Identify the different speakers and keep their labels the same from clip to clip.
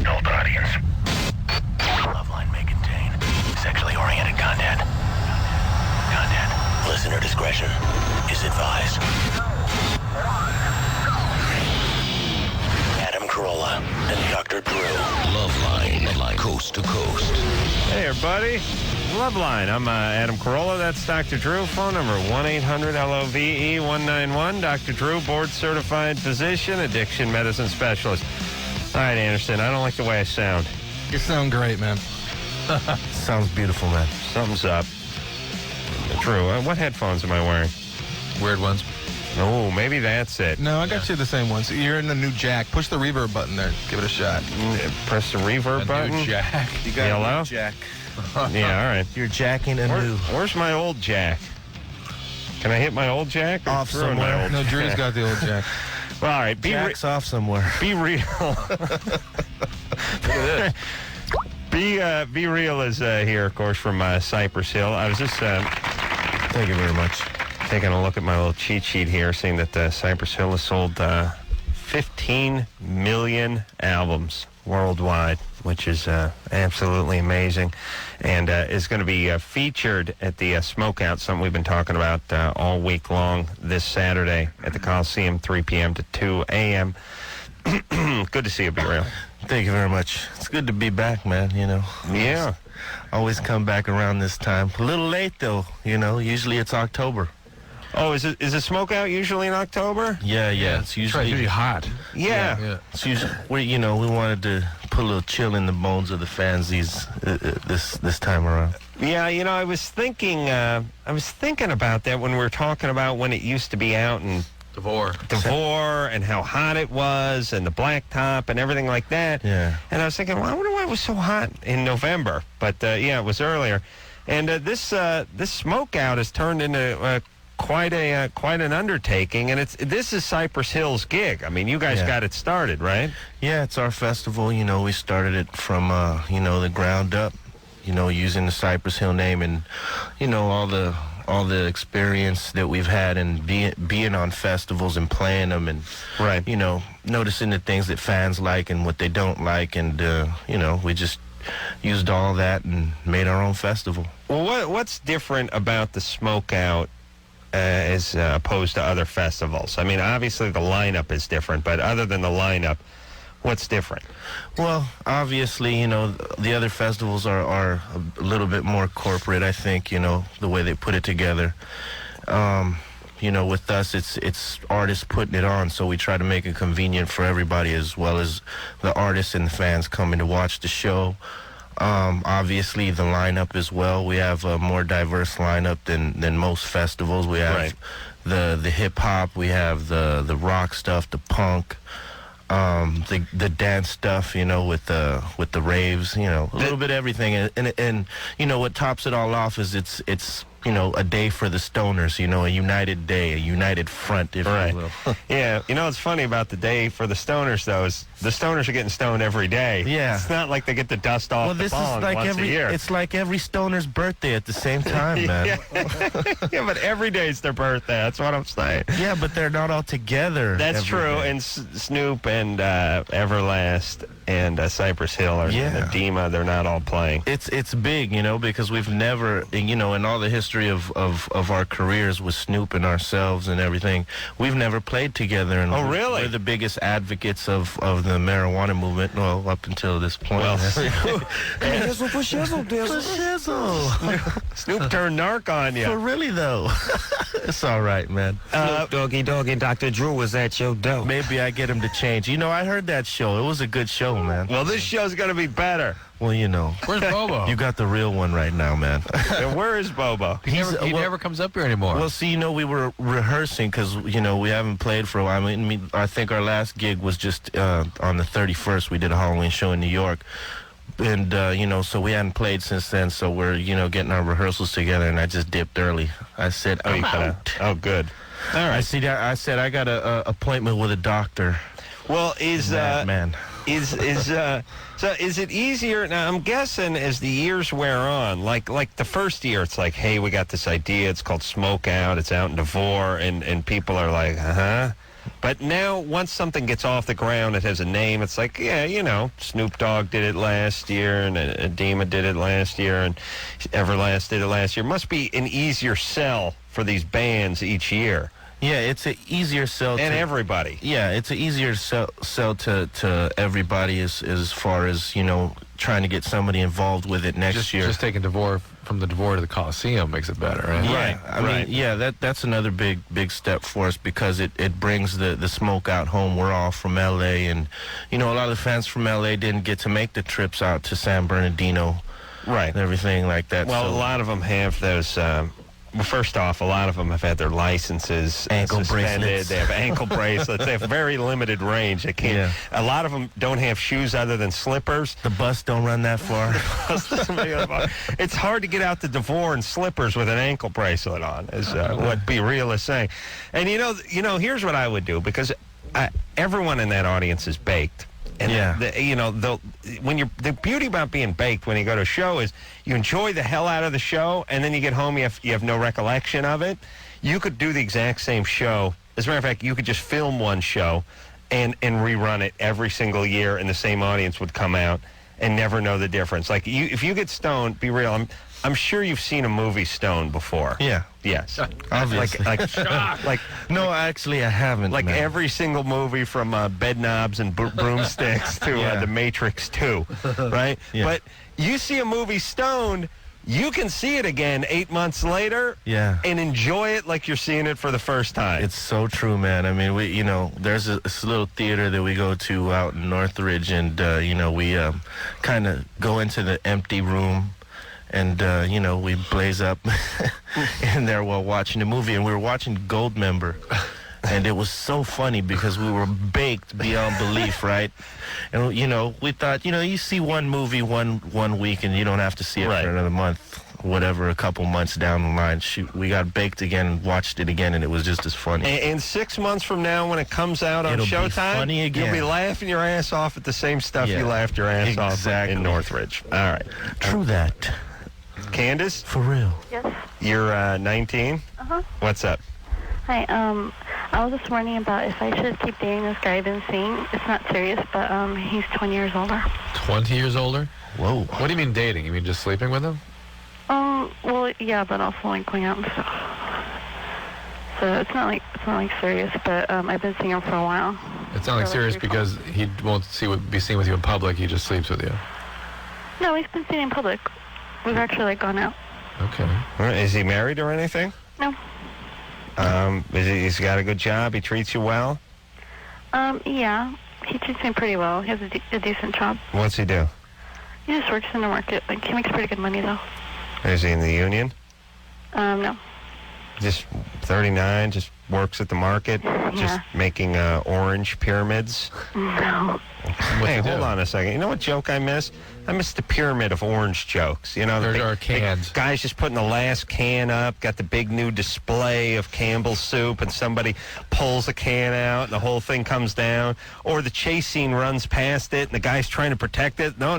Speaker 1: adult audience. Loveline may contain sexually oriented content. Listener discretion is advised. Adam Carolla and Dr. Drew. Loveline, coast to coast.
Speaker 2: Hey, everybody. Loveline. I'm Adam Carolla. That's Dr. Drew. Phone number 1-800-LOVE-191. Dr. Drew, board-certified physician, addiction medicine specialist. All right, Anderson, I don't like the way I sound.
Speaker 3: You sound great, man.
Speaker 4: Sounds beautiful, man.
Speaker 2: Something's up. Drew, what headphones am I wearing?
Speaker 3: Weird ones.
Speaker 2: Oh, maybe that's it.
Speaker 3: No, I got you the same ones. You're in the new jack. Push the reverb button there. Give it a shot.
Speaker 2: Press the reverb button.
Speaker 3: New jack.
Speaker 4: You got
Speaker 2: Yellow?
Speaker 4: a new jack.
Speaker 2: Yeah, all right.
Speaker 4: You're jacking anew.
Speaker 2: Where's my old jack? Can I hit my old jack? Or
Speaker 4: Off
Speaker 2: throw in my
Speaker 4: somewhere.
Speaker 2: old
Speaker 3: No, Drew's
Speaker 2: jack?
Speaker 3: got the old jack.
Speaker 2: Well, all right.
Speaker 4: Jack's off somewhere.
Speaker 2: Be real. Be real is here, of course, from Cypress Hill. I was just
Speaker 4: Thank you very much.
Speaker 2: taking a look at my little cheat sheet here, seeing that Cypress Hill has sold 15 million albums worldwide, which is absolutely amazing, and is going to be featured at the Smokeout, something we've been talking about all week long, this Saturday at the Coliseum, 3 p.m. to 2 a.m. Good to see you, Be Real.
Speaker 4: Thank you very much. It's good to be back, man, you know.
Speaker 2: Yeah.
Speaker 4: Always come back around this time. A little late, though, you know. Usually it's October.
Speaker 2: Oh, is the Smokeout usually in October?
Speaker 4: Yeah. It's usually
Speaker 3: hot.
Speaker 2: Yeah.
Speaker 4: It's usually, we wanted to put a little chill in the bones of the fans this time around.
Speaker 2: Yeah, I was thinking about that when we were talking about when it used to be out in Devore and how hot it was and the blacktop and everything like that.
Speaker 4: Yeah.
Speaker 2: And I was thinking, well, I wonder why it was so hot in November. But it was earlier. And this Smokeout has turned into quite an undertaking, and this is Cypress Hill's gig. I mean, you guys got it started, right?
Speaker 4: Yeah, it's our festival. We started it from the ground up. Using the Cypress Hill name and all the experience that we've had and being on festivals and playing them and
Speaker 2: right.
Speaker 4: Noticing the things that fans like and what they don't like, and we just used all that and made our own festival.
Speaker 2: Well, what's different about the Smokeout as opposed to other festivals? I mean, obviously the lineup is different, but other than the lineup, what's different?
Speaker 4: Well, obviously, the other festivals are a little bit more corporate, I think, the way they put it together. With us, it's artists putting it on, so we try to make it convenient for everybody, as well as the artists and the fans coming to watch the show. Obviously, the lineup as well. We have a more diverse lineup than most festivals. We have the hip-hop, we have the rock stuff, the punk, the dance stuff, with the raves, a little bit of everything. And what tops it all off is it's a day for the stoners, a united day, a united front, if you will.
Speaker 2: Yeah, what's funny about the day for the stoners, though, is the stoners are getting stoned every day.
Speaker 4: Yeah.
Speaker 2: It's not like they get the dust off the bong once a year.
Speaker 4: It's like every stoner's birthday at the same time, man.
Speaker 2: Yeah, but every day's their birthday. That's what I'm saying.
Speaker 4: Yeah, but they're not all together.
Speaker 2: That's true.
Speaker 4: Day.
Speaker 2: And Snoop and Everlast and Cypress Hill and Edema, they're not all playing.
Speaker 4: It's big, because we've never, in all the history of our careers with Snoop and ourselves and everything, we've never played together. And
Speaker 2: really?
Speaker 4: We're the biggest advocates of the marijuana movement, well, up until this point.
Speaker 2: Well,
Speaker 4: for shizzle.
Speaker 2: Snoop turned narc on you.
Speaker 4: For really, though. It's all right, man.
Speaker 5: Snoop Doggy and Dr. Drew was at your door.
Speaker 4: Maybe I get him to change. I heard that show. It was a good show, man.
Speaker 2: Well, this show's going to be better.
Speaker 4: Well,
Speaker 3: Where's Bobo?
Speaker 4: You got the real one right now, man.
Speaker 2: And where is Bobo?
Speaker 3: He never comes up here anymore.
Speaker 4: Well, see, we were rehearsing because, we haven't played for a while. I mean, I think our last gig was just on the 31st. We did a Halloween show in New York. And, so we hadn't played since then. So we're, getting our rehearsals together. And I just dipped early. I said, I'm out.
Speaker 2: Oh, good. All right.
Speaker 4: I said, I got an appointment with a doctor.
Speaker 2: Well,
Speaker 4: man.
Speaker 2: Is it easier now? I'm guessing as the years wear on, like the first year, it's like, hey, we got this idea. It's called Smokeout. It's out in Devore, and people are like, But now, once something gets off the ground, it has a name. It's like, yeah, you know, Snoop Dogg did it last year, and Edema did it last year, and Everlast did it last year. Must be an easier sell for these bands each year.
Speaker 4: Yeah, it's an easier sell
Speaker 2: And
Speaker 4: to
Speaker 2: everybody.
Speaker 4: Yeah, it's an easier sell to everybody as far as, you know, trying to get somebody involved with it next year.
Speaker 6: Just taking DeVore from the DeVore to the Coliseum makes it better, right?
Speaker 4: Yeah, I mean, yeah, that's another big step for us because it brings the smoke out home. We're all from L.A., and, you know, a lot of the fans from L.A. didn't get to make the trips out to San Bernardino.
Speaker 2: Right.
Speaker 4: And everything like that.
Speaker 2: Well,
Speaker 4: so.
Speaker 2: a lot of them have those... well, first off, a lot of them have had their licenses
Speaker 4: ankle
Speaker 2: suspended.
Speaker 4: bracelets.
Speaker 2: They have ankle bracelets. They have very limited range. They can't.
Speaker 4: Yeah.
Speaker 2: A lot of them don't have shoes other than slippers.
Speaker 4: The bus don't run that far.
Speaker 2: It's hard to get out the DeVore in slippers with an ankle bracelet on, is what Be Real is saying. And you know, here's what I would do, because everyone in that audience is baked. And the beauty about being baked when you go to a show is you enjoy the hell out of the show, and then you get home, you have no recollection of it. You could do the exact same show. As a matter of fact, you could just film one show and rerun it every single year, and the same audience would come out and never know the difference. Like, if you get stoned, Be Real, I'm sure you've seen a movie stoned before.
Speaker 4: Yeah.
Speaker 2: Yes.
Speaker 4: Obviously. No, actually, I haven't.
Speaker 2: Like
Speaker 4: man.
Speaker 2: every single movie from Bed Knobs and Broomsticks to The Matrix 2, right?
Speaker 4: Yeah.
Speaker 2: But you see a movie stoned, you can see it again 8 months later and enjoy it like you're seeing it for the first time.
Speaker 4: It's so true, man. I mean, there's this little theater that we go to out in Northridge, and, we kind of go into the empty room. And, we blaze up in there while watching the movie. And we were watching Goldmember. And it was so funny because we were baked beyond belief, right? And, we thought, you see one movie one week and you don't have to see it for another month, whatever, a couple months down the line. Shoot, we got baked again and watched it again, and it was just as funny.
Speaker 2: And 6 months from now, when it comes out on
Speaker 4: It'll
Speaker 2: Showtime,
Speaker 4: be funny again.
Speaker 2: You'll be laughing your ass off at the same stuff you laughed your ass off in Northridge. All right.
Speaker 4: True that.
Speaker 2: Candace?
Speaker 4: For real.
Speaker 7: Yes.
Speaker 2: You're 19?
Speaker 7: Uh-huh.
Speaker 2: What's up?
Speaker 7: Hi, I was just wondering about if I should keep dating this guy I've been seeing. It's not serious, but he's 20 years older.
Speaker 6: 20 years older?
Speaker 4: Whoa.
Speaker 6: What do you mean dating? You mean just sleeping with him?
Speaker 7: Well, yeah, but also like going out and stuff. So it's not like serious, but I've been seeing him for a while.
Speaker 6: It's not like serious because he won't be seen with you in public. He just sleeps with you.
Speaker 7: No, he's been seen in public. We've actually gone out.
Speaker 6: Okay.
Speaker 2: Is he married or anything?
Speaker 7: No.
Speaker 2: He's got a good job? He treats you well?
Speaker 7: Yeah. He treats me pretty well. He has a decent job.
Speaker 2: What's he do?
Speaker 7: He just works in the market. Like, he makes pretty good money, though.
Speaker 2: Is he in the union?
Speaker 7: No.
Speaker 2: Just 39, just works at the market, just making orange pyramids?
Speaker 7: No.
Speaker 2: Hey, hold on a second. You know what joke I miss? I miss the pyramid of orange jokes. You know,
Speaker 6: there are cans.
Speaker 2: Guys just putting the last can up, got the big new display of Campbell's soup, and somebody pulls a can out, and the whole thing comes down. Or the chase scene runs past it, and the guy's trying to protect it. No.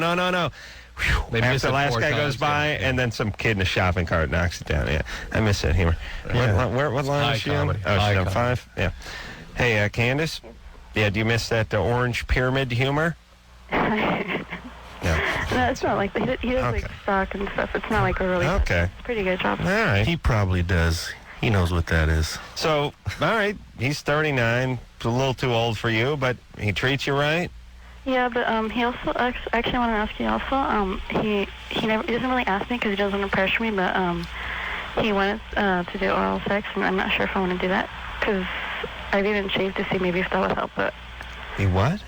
Speaker 2: Whew. After the last guy goes by, and then some kid in a shopping cart knocks it down. Yeah, I miss that humor.
Speaker 6: Yeah.
Speaker 2: What line is she on?
Speaker 6: Comedy.
Speaker 2: Oh, she's on 5? Yeah. Hey, Candace? Yeah, do you miss that orange pyramid humor?
Speaker 7: No, it's not like that. He does like stock and stuff. It's not like a really pretty good job.
Speaker 2: All right.
Speaker 4: He probably does. He knows what that is.
Speaker 2: So, all right, he's 39. It's a little too old for you, but he treats you right?
Speaker 7: Yeah, but he also actually want to ask you also. He doesn't really ask me because he doesn't want to pressure me, but he wanted to do oral sex, and I'm not sure if I want to do that because I've even shaved to see maybe if that would help. But
Speaker 2: he what?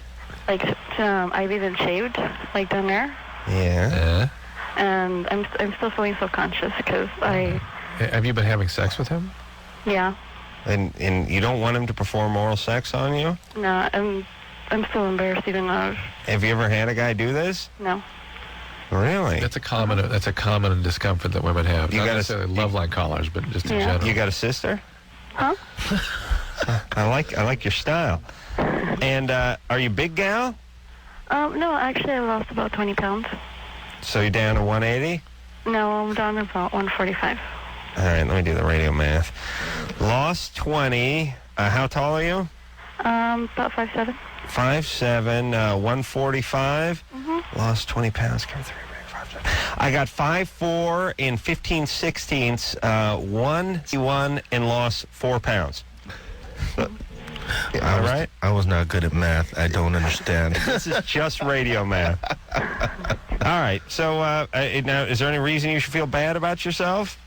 Speaker 7: Like I've even shaved like down there.
Speaker 2: Yeah.
Speaker 7: And I'm still feeling self-conscious because I.
Speaker 6: Have you been having sex with him?
Speaker 7: Yeah.
Speaker 2: And you don't want him to perform oral sex on you?
Speaker 7: No, I'm still embarrassed even though.
Speaker 2: Have you ever had a guy do this?
Speaker 7: No.
Speaker 2: Really?
Speaker 6: That's a common discomfort that women have. Not necessarily Loveline callers, but just in general.
Speaker 2: You got a sister?
Speaker 7: Huh?
Speaker 2: I like your style. And are you big gal?
Speaker 7: No, actually I lost about 20 pounds.
Speaker 2: So you're down to 180?
Speaker 7: No, I'm down to about 145.
Speaker 2: All right, let me do the radio math. Lost 20. How tall are you?
Speaker 7: About 5'7".
Speaker 2: 5'7", 145. Lost 20 pounds. I got 5'4" in 15/16, 1 and lost 4 pounds. All right.
Speaker 4: I was not good at math. I don't understand.
Speaker 2: This is just radio math. All right. So now, is there any reason you should feel bad about yourself?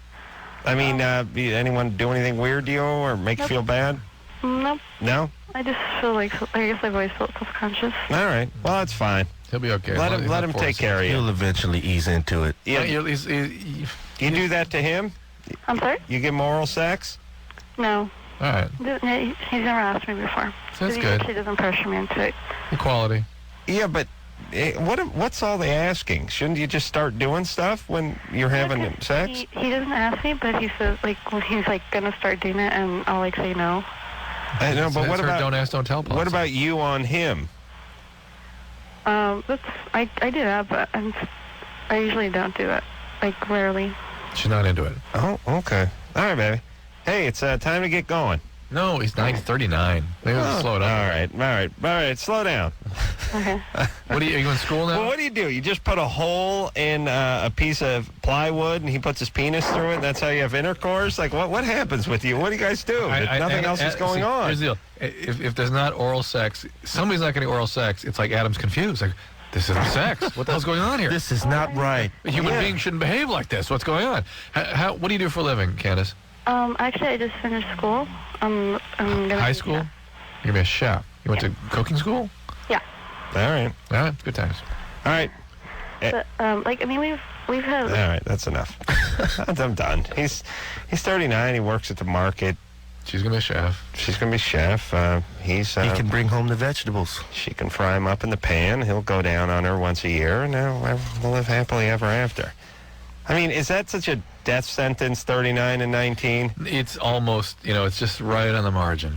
Speaker 2: I mean, anyone do anything weird to you or make you feel bad?
Speaker 7: Nope.
Speaker 2: No?
Speaker 7: I just feel like, I guess I've always felt self-conscious.
Speaker 2: All right. Well, that's fine.
Speaker 6: He'll be okay.
Speaker 2: Let him take care of you.
Speaker 4: He'll eventually ease into it.
Speaker 2: Yeah.
Speaker 6: You
Speaker 2: You do that to him?
Speaker 7: I'm sorry?
Speaker 2: You give him oral sex?
Speaker 7: No.
Speaker 6: all right.
Speaker 7: He's never asked me before.
Speaker 6: That's
Speaker 7: He
Speaker 6: good.
Speaker 7: actually doesn't pressure me into it.
Speaker 6: Equality.
Speaker 2: Yeah, but what's all the asking? Shouldn't you just start doing stuff when you're having sex?
Speaker 7: He doesn't ask me, but he says, like, when he's, like, going to start doing it, and I'll, like, say no.
Speaker 2: I know, but what about...
Speaker 6: Don't ask, don't tell policy.
Speaker 2: What about you on him?
Speaker 7: I do that, but I usually don't do it. Like, rarely.
Speaker 6: She's not into it.
Speaker 2: Oh, okay. All right, baby. Hey, it's time to get going.
Speaker 6: No, he's 39. Maybe we'll slow it up.
Speaker 2: All right. Slow down.
Speaker 7: Okay.
Speaker 6: Are you in school now?
Speaker 2: Well, what do? You just put a hole in a piece of plywood, and he puts his penis through it, and that's how you have intercourse? Like, what happens with you? What do you guys do? Nothing else is going on.
Speaker 6: Here's the deal. If there's not oral sex, somebody's not getting oral sex, it's like Adam's confused. Like, this isn't sex. What the hell's going on here?
Speaker 4: This is not right.
Speaker 6: A human being shouldn't behave like this. What's going on? What do you do for a living, Candace?
Speaker 7: Actually, I just finished school. I'm gonna
Speaker 6: High school? You're going to be a chef. You went to cooking school?
Speaker 7: Yeah.
Speaker 2: All right.
Speaker 6: All right. Good times.
Speaker 2: All right.
Speaker 7: But, like, I mean, we've had...
Speaker 2: All right, that's enough. I'm done. He's 39. He works at the market.
Speaker 6: She's going to be a chef.
Speaker 2: She's going to be chef.
Speaker 4: He can bring home the vegetables.
Speaker 2: She can fry him up in the pan. He'll go down on her once a year, and we'll live happily ever after. I mean, is that such a death sentence, 39 and 19?
Speaker 6: It's almost, it's just right on the margin.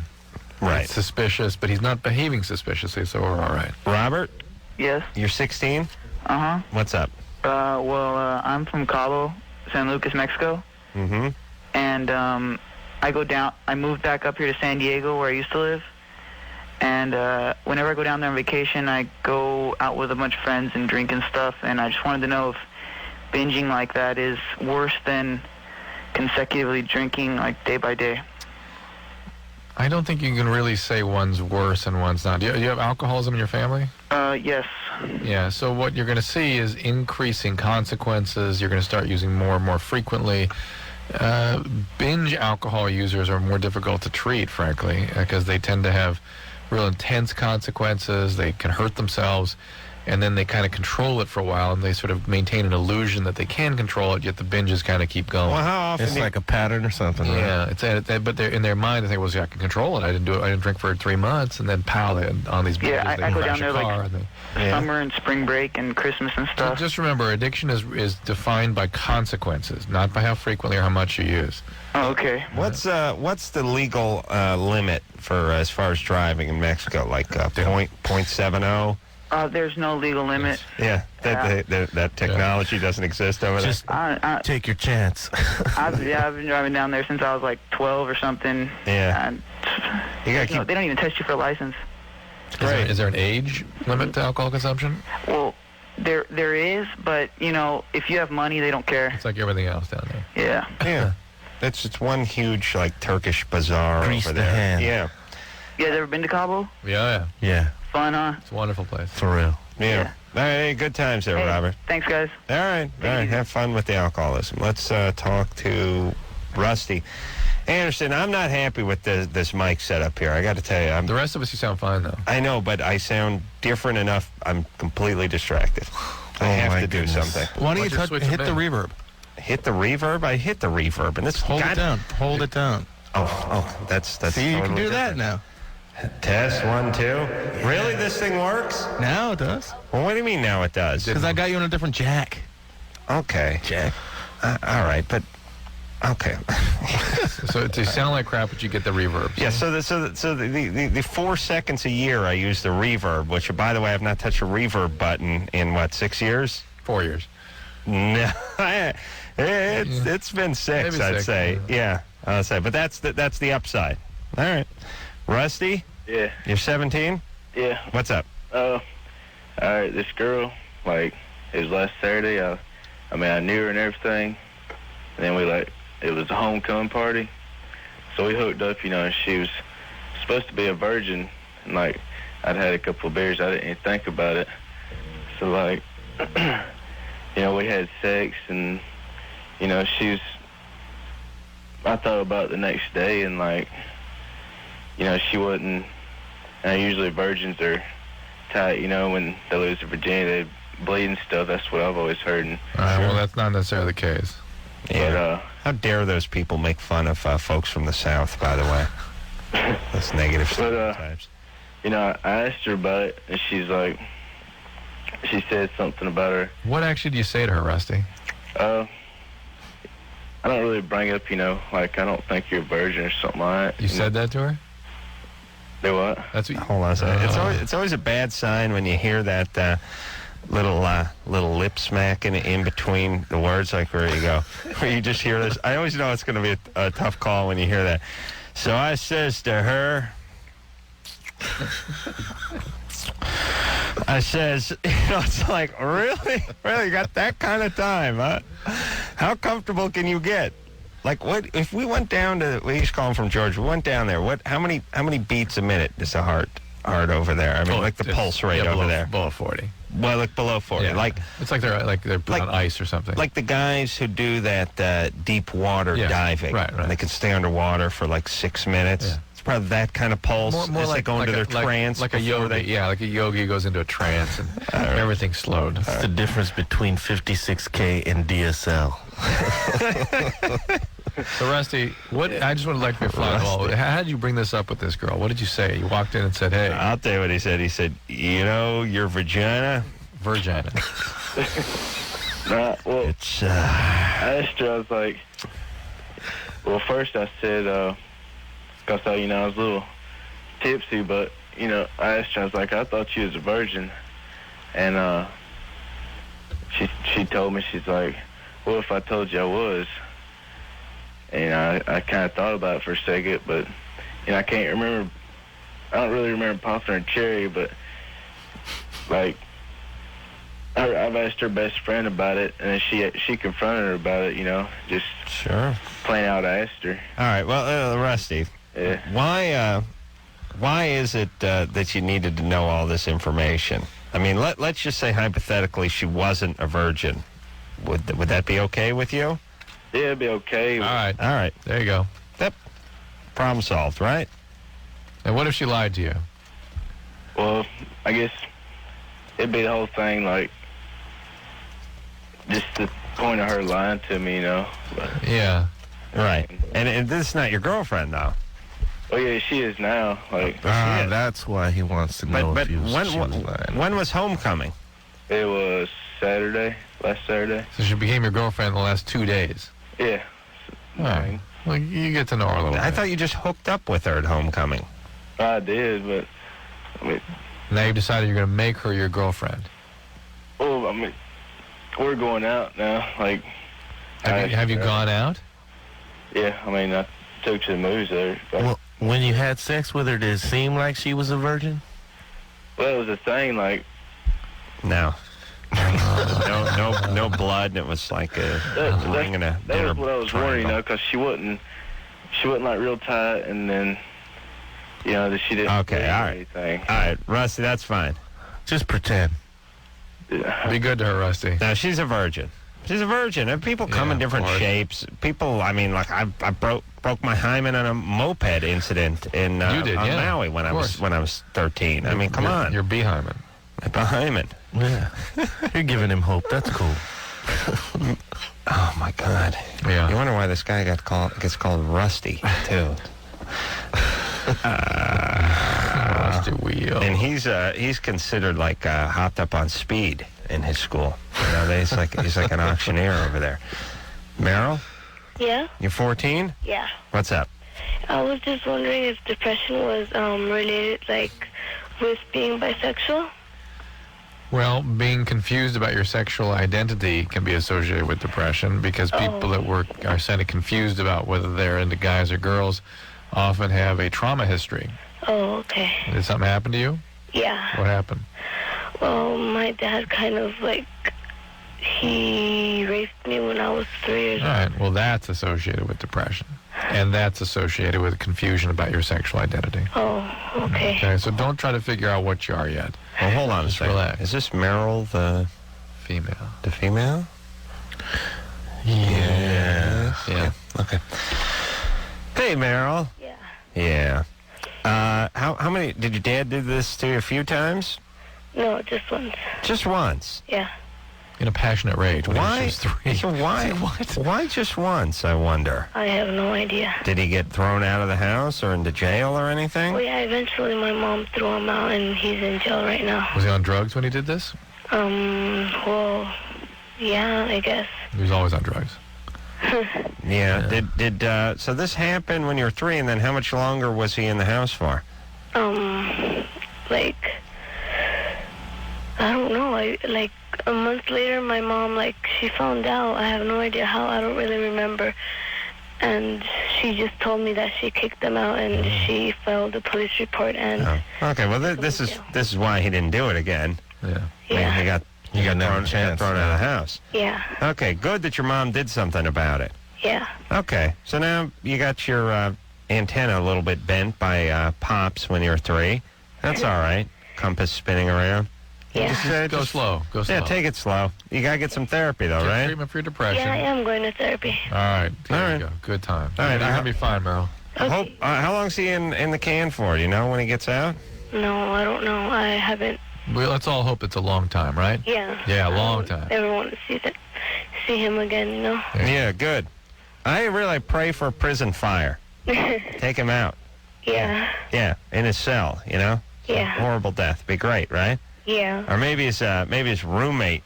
Speaker 2: Right.
Speaker 6: It's suspicious, but he's not behaving suspiciously, so we're all right.
Speaker 2: Robert?
Speaker 8: Yes.
Speaker 2: You're 16?
Speaker 8: Uh-huh.
Speaker 2: What's up?
Speaker 8: I'm from Cabo, San Lucas, Mexico.
Speaker 2: Mm-hmm.
Speaker 8: And I moved back up here to San Diego, where I used to live. And whenever I go down there on vacation, I go out with a bunch of friends and drink and stuff. And I just wanted to know if binging like that is worse than consecutively drinking, like, day by day.
Speaker 6: I don't think you can really say one's worse and one's not. Do you have alcoholism in your family?
Speaker 8: Yes.
Speaker 6: Yeah, so what you're going to see is increasing consequences. You're going to start using more and more frequently. Binge alcohol users are more difficult to treat, frankly, because they tend to have real intense consequences. They can hurt themselves, and then they kind of control it for a while, and they sort of maintain an illusion that they can control it, yet the binges kind of keep going.
Speaker 2: Well, how often?
Speaker 4: It's like a pattern or something, right?
Speaker 6: Yeah, but they're in their mind, they think, well, see, I can control it. I didn't do it. I didn't drink for 3 months, and then on these binges,
Speaker 8: Yeah, I go down there like
Speaker 2: Yeah.
Speaker 8: summer and spring break and Christmas and stuff.
Speaker 6: Just remember, addiction is defined by consequences, not by how frequently or how much you use.
Speaker 8: Oh, okay.
Speaker 2: What's the legal limit for as far as driving in Mexico? Like .70?
Speaker 8: There's no legal limit.
Speaker 2: Yeah, that technology doesn't exist over there.
Speaker 4: Just take your chance.
Speaker 8: I've been driving down there since I was like 12 or something.
Speaker 2: Yeah.
Speaker 8: And
Speaker 2: You gotta keep.
Speaker 8: they don't even test you for a license.
Speaker 6: Is there an age limit to alcohol consumption?
Speaker 8: Well, there is, but if you have money, they don't care.
Speaker 6: It's like everything else down there.
Speaker 8: Yeah.
Speaker 2: Yeah, it's one huge like Turkish bazaar
Speaker 4: Grease
Speaker 2: over
Speaker 4: the
Speaker 2: there.
Speaker 4: hand.
Speaker 2: Yeah,
Speaker 8: You guys ever been to Cabo?
Speaker 6: Yeah.
Speaker 4: Yeah,
Speaker 8: Fun, huh?
Speaker 6: It's a wonderful place.
Speaker 4: for real.
Speaker 2: yeah. All right, hey, good times there,
Speaker 8: Hey,
Speaker 2: Robert.
Speaker 8: Thanks, guys.
Speaker 2: All right. Have fun with the alcoholism. Let's talk to Rusty. Anderson, I'm not happy with this mic setup here. I got to tell you,
Speaker 6: The rest of us, you sound fine, though.
Speaker 2: I know, but I sound different enough. I'm completely distracted. I have
Speaker 4: my
Speaker 2: to do
Speaker 4: goodness.
Speaker 2: something.
Speaker 3: Why don't
Speaker 6: Why'd you
Speaker 3: you
Speaker 6: switch
Speaker 3: hit
Speaker 6: it
Speaker 3: the
Speaker 6: in?
Speaker 3: reverb?
Speaker 2: Hit the reverb? I hit the reverb, and this
Speaker 3: Hold it down. Hold it down.
Speaker 2: Oh, that's
Speaker 3: See, you can
Speaker 2: totally
Speaker 3: do that
Speaker 2: different.
Speaker 3: now.
Speaker 2: Test 1, 2. Really, this thing works?
Speaker 3: Now it does.
Speaker 2: Well, what do you mean now it does?
Speaker 3: Because I got you on a different jack.
Speaker 2: Okay.
Speaker 3: Jack.
Speaker 2: All right, but okay.
Speaker 6: So to sound like crap, but you get the reverb.
Speaker 2: Yeah. So the 4 seconds a year I use the reverb, which by the way I've not touched a reverb button in 6 years?
Speaker 6: 4 years.
Speaker 2: No, it's been 6.
Speaker 6: Maybe
Speaker 2: I'd
Speaker 6: 6,
Speaker 2: say. Yeah, I'll say. But that's the upside. All right, Rusty.
Speaker 9: Yeah.
Speaker 2: You're 17?
Speaker 9: Yeah.
Speaker 2: What's up?
Speaker 9: All right, this girl, like, it was last Saturday. I knew her and everything. And then it was a homecoming party. So we hooked up, and she was supposed to be a virgin. And, like, I'd had a couple of beers. I didn't even think about it. So, like, we had sex, and, I thought about it the next day, and, like, she wasn't, usually virgins are tight, when they lose their virginity, they bleed and stuff. That's what I've always heard. And,
Speaker 6: All right, well, that's not necessarily the case.
Speaker 2: Yeah. How dare those people make fun of folks from the South, by the way? That's negative stereotypes.
Speaker 9: I asked her about it, and she's like, she said something about her.
Speaker 6: What actually do you say to her, Rusty?
Speaker 9: I don't really bring up, like, I don't think you're a virgin or something like that.
Speaker 6: You said that to her?
Speaker 9: Do what?
Speaker 6: That's what
Speaker 2: Hold on a second. It's always a bad sign when you hear that little lip smack in between the words, like where you go, where you just hear this. I always know it's going to be a tough call when you hear that. So I says to her, I says, it's like, really? Really, you got that kind of time, huh? How comfortable can you get? Like, what if we went down to, he's calling from Georgia, we went down there, how many beats a minute is the heart over there? I mean, like the pulse rate over there.
Speaker 6: Below 40.
Speaker 2: Well, like below 40.
Speaker 6: Yeah.
Speaker 2: Like,
Speaker 6: it's like they're put on ice or something.
Speaker 2: Like the guys who do that deep water diving.
Speaker 6: Right.
Speaker 2: And they can stay underwater for like 6 minutes. Yeah. It's probably that kind of pulse.
Speaker 6: More
Speaker 2: as
Speaker 6: like
Speaker 2: they go into their trance.
Speaker 6: Like a yogi. Like a yogi goes into a trance and everything's slowed.
Speaker 4: That's the difference between 56K and DSL.
Speaker 6: So, Rusty, I just would like to be fly ball. How did you bring this up with this girl? What did you say? You walked in and said, hey.
Speaker 2: I'll tell you what he said. He said, your vagina.
Speaker 9: Well,
Speaker 2: it's,
Speaker 9: I asked her, I was like, well, first I said, because I was a little tipsy, but, I asked her, I was like, I thought you was a virgin. And she told me, she's like, what if I told you I was? And I kind of thought about it for a second, but, I can't remember. I don't really remember popping her cherry, but, like, I've asked her best friend about it, and then she confronted her about it, just
Speaker 2: sure.
Speaker 9: Plain out asked her.
Speaker 2: All right, well, Rusty, why is it that you needed to know all this information? I mean, let's just say hypothetically she wasn't a virgin. Would that be okay with you?
Speaker 9: Yeah, it'd be okay.
Speaker 6: All right. There you go.
Speaker 2: Yep. Problem solved, right?
Speaker 6: And what if she lied to you?
Speaker 9: Well, I guess it'd be the whole thing, like, just the point of her lying to me, But,
Speaker 6: yeah.
Speaker 2: Right. And this is not your girlfriend, though.
Speaker 9: Oh, yeah, she is now. Like,
Speaker 4: that's why he wants to know if she was lying.
Speaker 2: When was homecoming?
Speaker 9: It was last Saturday.
Speaker 6: So she became your girlfriend in the last 2 days?
Speaker 9: Yeah.
Speaker 6: All right. Well, you get to know her a little bit.
Speaker 2: I thought you just hooked up with her at homecoming.
Speaker 9: I did, but,
Speaker 6: now you've decided you're going to make her your girlfriend.
Speaker 9: Oh, we're going out now. Like,
Speaker 6: have you gone out?
Speaker 9: Yeah, I took to the movies there.
Speaker 4: Well, when you had sex with her, did it seem like she was a virgin?
Speaker 9: Well, it was a thing, like...
Speaker 2: No. No blood. It was like a ring and a
Speaker 9: that was what I was wondering, because she wasn't like real tight, and then, that she didn't do anything.
Speaker 2: All right, Rusty, that's fine.
Speaker 4: Just pretend.
Speaker 9: Yeah.
Speaker 6: Be good to her, Rusty.
Speaker 2: No, she's a virgin. She's a virgin. And people come in different shapes. People, like I broke my hymen on a moped incident on Maui when I was 13. Come on.
Speaker 6: Your behymen.
Speaker 2: My hymen.
Speaker 4: Yeah. You're giving him hope. That's cool.
Speaker 2: Oh my God.
Speaker 6: Yeah.
Speaker 2: You wonder why this guy gets called Rusty too.
Speaker 6: Rusty Wheel.
Speaker 2: And he's considered like hopped up on speed in his school. He's like an auctioneer over there. Meryl?
Speaker 10: Yeah?
Speaker 2: You're 14?
Speaker 10: Yeah.
Speaker 2: What's up?
Speaker 10: I was just wondering if depression was related, like, with being bisexual.
Speaker 6: Well, being confused about your sexual identity can be associated with depression because people at work are kind of confused about whether they're into guys or girls often have a trauma history.
Speaker 10: Oh, okay.
Speaker 6: Did something happen to you?
Speaker 10: Yeah.
Speaker 6: What happened?
Speaker 10: Well, my dad kind of like, he raped me when I was 3 years
Speaker 6: All
Speaker 10: old.
Speaker 6: right. Well, that's associated with depression. And that's associated with confusion about your sexual identity.
Speaker 10: Oh, okay.
Speaker 6: Okay, so don't try to figure out what you are yet.
Speaker 2: Well, hold on a
Speaker 6: Just
Speaker 2: second.
Speaker 6: relax.
Speaker 2: Is this Meryl the
Speaker 6: Female.
Speaker 2: female?
Speaker 6: Yeah.
Speaker 2: Okay. Hey, Meryl.
Speaker 10: Yeah.
Speaker 2: Yeah. How many, did your dad do this to you a few times?
Speaker 10: No, just once.
Speaker 2: Just once?
Speaker 10: Yeah.
Speaker 6: In a passionate rage when
Speaker 2: Why?
Speaker 6: he was 3.
Speaker 2: So why?
Speaker 6: What?
Speaker 2: Why just once, I wonder?
Speaker 10: I have no idea.
Speaker 2: Did he get thrown out of the house or into jail or anything?
Speaker 10: Well, yeah, eventually my mom threw him out and he's in jail right now.
Speaker 6: Was he on drugs when he did this?
Speaker 10: Well, yeah, I guess.
Speaker 6: He was always on drugs.
Speaker 2: Yeah. So this happened when you were 3, and then how much longer was he in the house for?
Speaker 10: Like, I don't know. Like a month later, my mom, like, she found out. I have no idea how. I don't really remember. And she just told me that she kicked them out and she filed a police report. And
Speaker 2: Okay. Well, this is why he didn't do it again.
Speaker 6: Yeah.
Speaker 2: I mean, he got
Speaker 4: another chance.
Speaker 2: thrown out of the house.
Speaker 10: Yeah.
Speaker 2: Okay. Good that your mom did something about it.
Speaker 10: Yeah.
Speaker 2: Okay. So now you got your antenna a little bit bent by Pops when you were 3. That's all right. Compass spinning around.
Speaker 10: Yeah.
Speaker 6: Just go slow. Go slow.
Speaker 2: Yeah, take it slow. You got to get some therapy, though,
Speaker 6: Get
Speaker 2: right?
Speaker 6: treatment for your depression.
Speaker 10: Yeah, I am going to therapy.
Speaker 6: All right. There
Speaker 2: All
Speaker 6: you
Speaker 2: right.
Speaker 6: go. Good time.
Speaker 2: All right,
Speaker 6: You're going to be fine, Meryl.
Speaker 2: I hope. How long's he in the can for? Do you know when he gets out?
Speaker 10: No, I don't know. I haven't.
Speaker 6: Well, let's all hope it's a long time, right?
Speaker 10: Yeah.
Speaker 6: Yeah, a long
Speaker 10: I
Speaker 6: time.
Speaker 10: don't ever want to see him again, you know?
Speaker 2: Yeah, good. I really pray for a prison fire. Take him out.
Speaker 10: Yeah.
Speaker 2: Yeah, in his cell, you know?
Speaker 10: Yeah.
Speaker 2: Horrible death. Be great, right?
Speaker 10: Yeah.
Speaker 2: Or maybe his roommate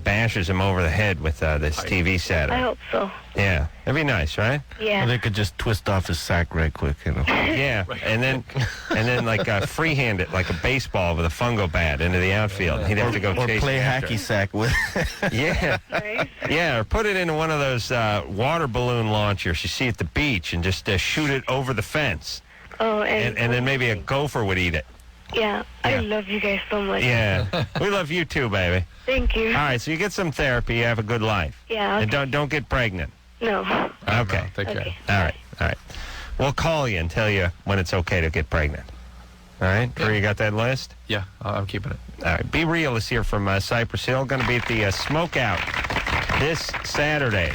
Speaker 2: bashes him over the head with this TV set.
Speaker 10: I hope so.
Speaker 2: Yeah, that'd be nice, right?
Speaker 10: Yeah.
Speaker 4: Or they could just twist off his sack right quick, you know.
Speaker 2: Yeah, and then like freehand it like a baseball with a fungo bat into the outfield. He'd have to go
Speaker 4: Or
Speaker 2: chase
Speaker 4: play
Speaker 2: it after.
Speaker 4: hacky sack with.
Speaker 2: Yeah,
Speaker 10: Right?
Speaker 2: yeah, or put it into one of those water balloon launchers you see at the beach and just shoot it over the fence.
Speaker 10: Oh,
Speaker 2: And then maybe a gopher would eat it.
Speaker 10: Yeah. I love you guys so much.
Speaker 2: Yeah, we love you too, baby.
Speaker 10: Thank you.
Speaker 2: All right, so you get some therapy, you have a good life,
Speaker 10: Yeah.
Speaker 2: and don't get pregnant.
Speaker 10: No.
Speaker 2: Okay.
Speaker 6: Take care.
Speaker 10: Okay.
Speaker 2: All right. We'll call you and tell you when it's okay to get pregnant. All right, Drew, you got that list?
Speaker 6: Yeah, I'm keeping it.
Speaker 2: All right, Be Real is here from Cypress Hill. Going to be at the Smokeout this Saturday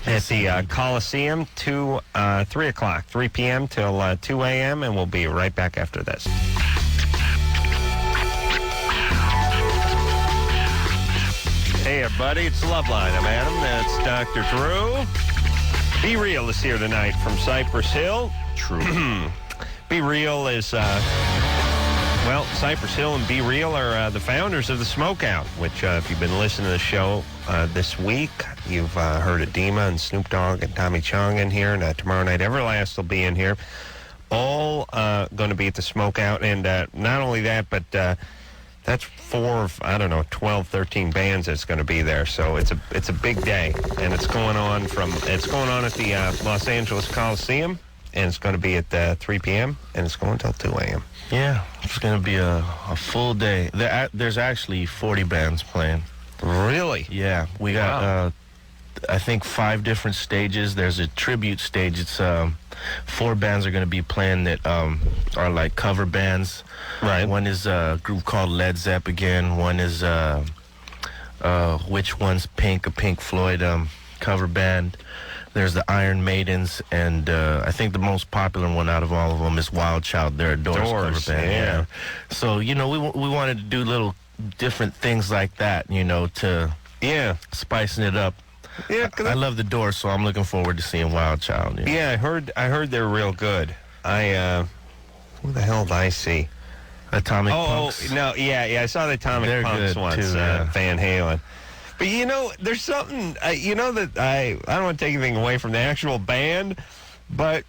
Speaker 2: at the Coliseum, 3 o'clock, 3 p.m. till 2 a.m., and we'll be right back after this. Hey, everybody, it's Loveline. I'm Adam. That's Dr. Drew. Be Real is here tonight from Cypress Hill. True. Be Real is, Cypress Hill and Be Real are the founders of the Smokeout, which, if you've been listening to the show this week, you've heard Adema and Snoop Dogg and Tommy Chong in here, and tomorrow night Everlast will be in here. All going to be at the Smokeout, and not only that, but that's 12, 13 bands that's going to be there. So it's a big day, and it's going on at the Los Angeles Coliseum, and it's going to be at 3 p.m. and it's going until 2 a.m.
Speaker 4: Yeah, it's going to be a full day. There's actually 40 bands playing.
Speaker 2: Really?
Speaker 4: Yeah, we got I think 5 different stages. There's a tribute stage. It's 4 bands are going to be playing that are like cover bands.
Speaker 2: Right.
Speaker 4: One is a group called Led Zepp again. One is Which One's Pink, a Pink Floyd cover band. There's the Iron Maidens, and I think the most popular one out of all of them is Wild Child. They're a Doors cover band.
Speaker 2: Yeah.
Speaker 4: So, you know, we wanted to do little different things like that, you know, to spicing it up.
Speaker 2: Yeah,
Speaker 4: I love the Doors, so I'm looking forward to seeing Wild Child. You know?
Speaker 2: Yeah, I heard they're real good. Who the hell did I see?
Speaker 4: Atomic Punks.
Speaker 2: Oh, no, yeah, I saw the Atomic
Speaker 4: They're
Speaker 2: Punks
Speaker 4: good,
Speaker 2: once,
Speaker 4: too, yeah.
Speaker 2: Van Halen. But, you know, there's something, that I don't want to take anything away from the actual band, but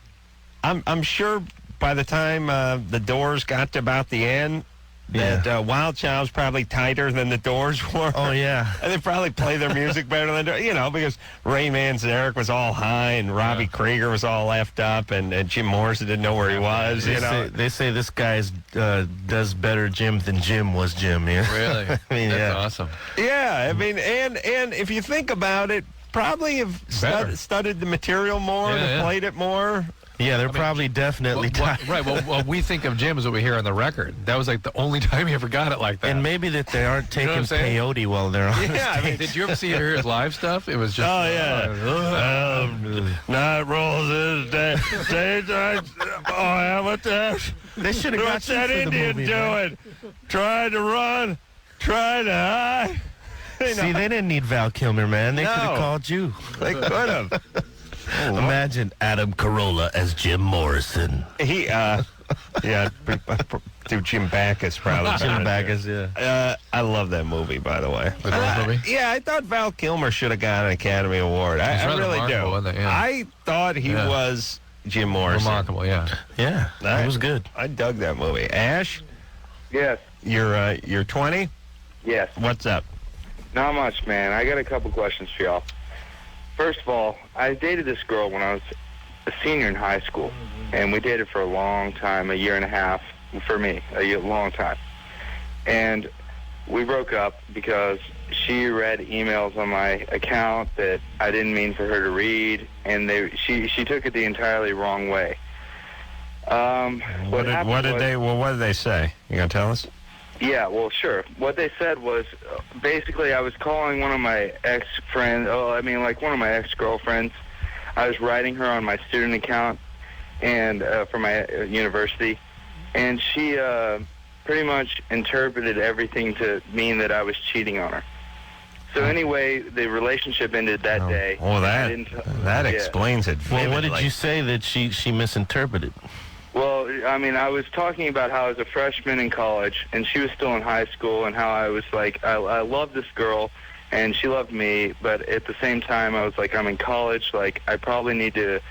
Speaker 2: I'm sure by the time the Doors got to about the end, that Wild Child's probably tighter than the Doors were.
Speaker 4: Oh, yeah.
Speaker 2: And they probably play their music better than, because Ray Manzarek was all high and Robbie Krieger was all left up and Jim Morrison didn't know where he was,
Speaker 4: They say this guy does better Jim than Jim was Jim. Yeah.
Speaker 6: Really?
Speaker 4: I mean,
Speaker 6: That's awesome.
Speaker 2: Yeah, I mean, and if you think about it, probably have studied the material more, played it more.
Speaker 4: Yeah, they're probably definitely tight.
Speaker 6: Right. Well, we think of Jim as what we hear on the record. That was like the only time he ever got it like that.
Speaker 4: And maybe that they aren't taking
Speaker 6: what I'm saying?
Speaker 4: peyote while they're on
Speaker 6: Yeah, I mean, did you ever see or hear his live stuff? It was just.
Speaker 2: Oh, yeah. Night rolls daytime. Oh, what the?
Speaker 4: They should have got
Speaker 2: What's that Indian doing? Trying to run, trying to hide.
Speaker 4: See, they didn't need Val Kilmer, man. They could have called you.
Speaker 2: They could have.
Speaker 4: Imagine Adam Carolla as Jim Morrison.
Speaker 2: He, do Jim Backus probably.
Speaker 4: Jim Backus, yeah.
Speaker 2: I love that movie, by the way.
Speaker 6: The Doors movie?
Speaker 2: Yeah, I thought Val Kilmer should have got an Academy Award. I really
Speaker 6: remarkable,
Speaker 2: do.
Speaker 6: wasn't it? Yeah.
Speaker 2: I thought he was Jim Morrison.
Speaker 6: Remarkable, yeah.
Speaker 4: Yeah, that was good.
Speaker 2: I dug that movie. Ash,
Speaker 11: Yes.
Speaker 2: you're 20?
Speaker 11: Yes.
Speaker 2: What's up?
Speaker 11: Not much, man. I got a couple questions for y'all. First of all, I dated this girl when I was a senior in high school, and we dated for a long time, a year and a half, for me, long time. And we broke up because she read emails on my account that I didn't mean for her to read, and she took it the entirely wrong way.
Speaker 2: What did they say? You gonna tell us?
Speaker 11: Yeah, well, sure. What they said was, basically, I was calling one of my ex-friends, one of my ex-girlfriends. I was writing her on my student account and for my university, and she pretty much interpreted everything to mean that I was cheating on her. So anyway, the relationship ended that day.
Speaker 2: Oh, that explains it vividly.
Speaker 4: Well, what did you say that she misinterpreted?
Speaker 11: Well, I mean, I was talking about how I was a freshman in college, and she was still in high school, and how I was like, I loved this girl, and she loved me, but at the same time, I was like, I'm in college, like, I probably need to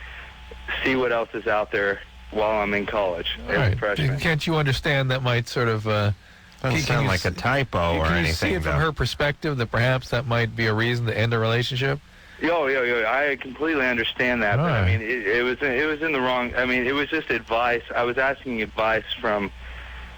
Speaker 11: see what else is out there while I'm in college as a freshman.
Speaker 6: Can't you understand that might sort of...
Speaker 2: doesn't sound like a typo or anything.
Speaker 6: Can you see it from her perspective that perhaps that might be a reason to end a relationship?
Speaker 11: Yo, I completely understand that, but I mean, it was in the wrong. I mean, it was just advice. I was asking advice from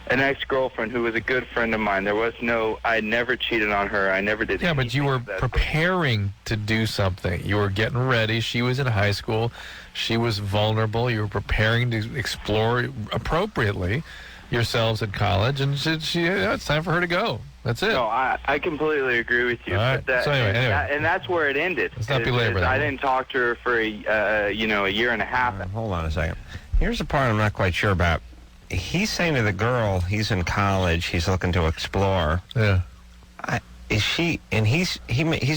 Speaker 11: an ex-girlfriend who was a good friend of mine. I never cheated on her. I never did.
Speaker 6: Yeah, but you were preparing to do something. You were getting ready. She was in high school. She was vulnerable. You were preparing to explore appropriately yourselves at college, and it's time for her to go. That's it.
Speaker 11: No, I completely agree with you.
Speaker 6: All right.
Speaker 11: But
Speaker 6: So anyway.
Speaker 11: And that's where it ended.
Speaker 6: Let's not belabor that.
Speaker 11: I didn't talk to her for a year and a half.
Speaker 2: Hold on a second. Here's the part I'm not quite sure about. He's saying to the girl, he's in college, he's looking to explore.
Speaker 6: Yeah.
Speaker 2: Is she? And he's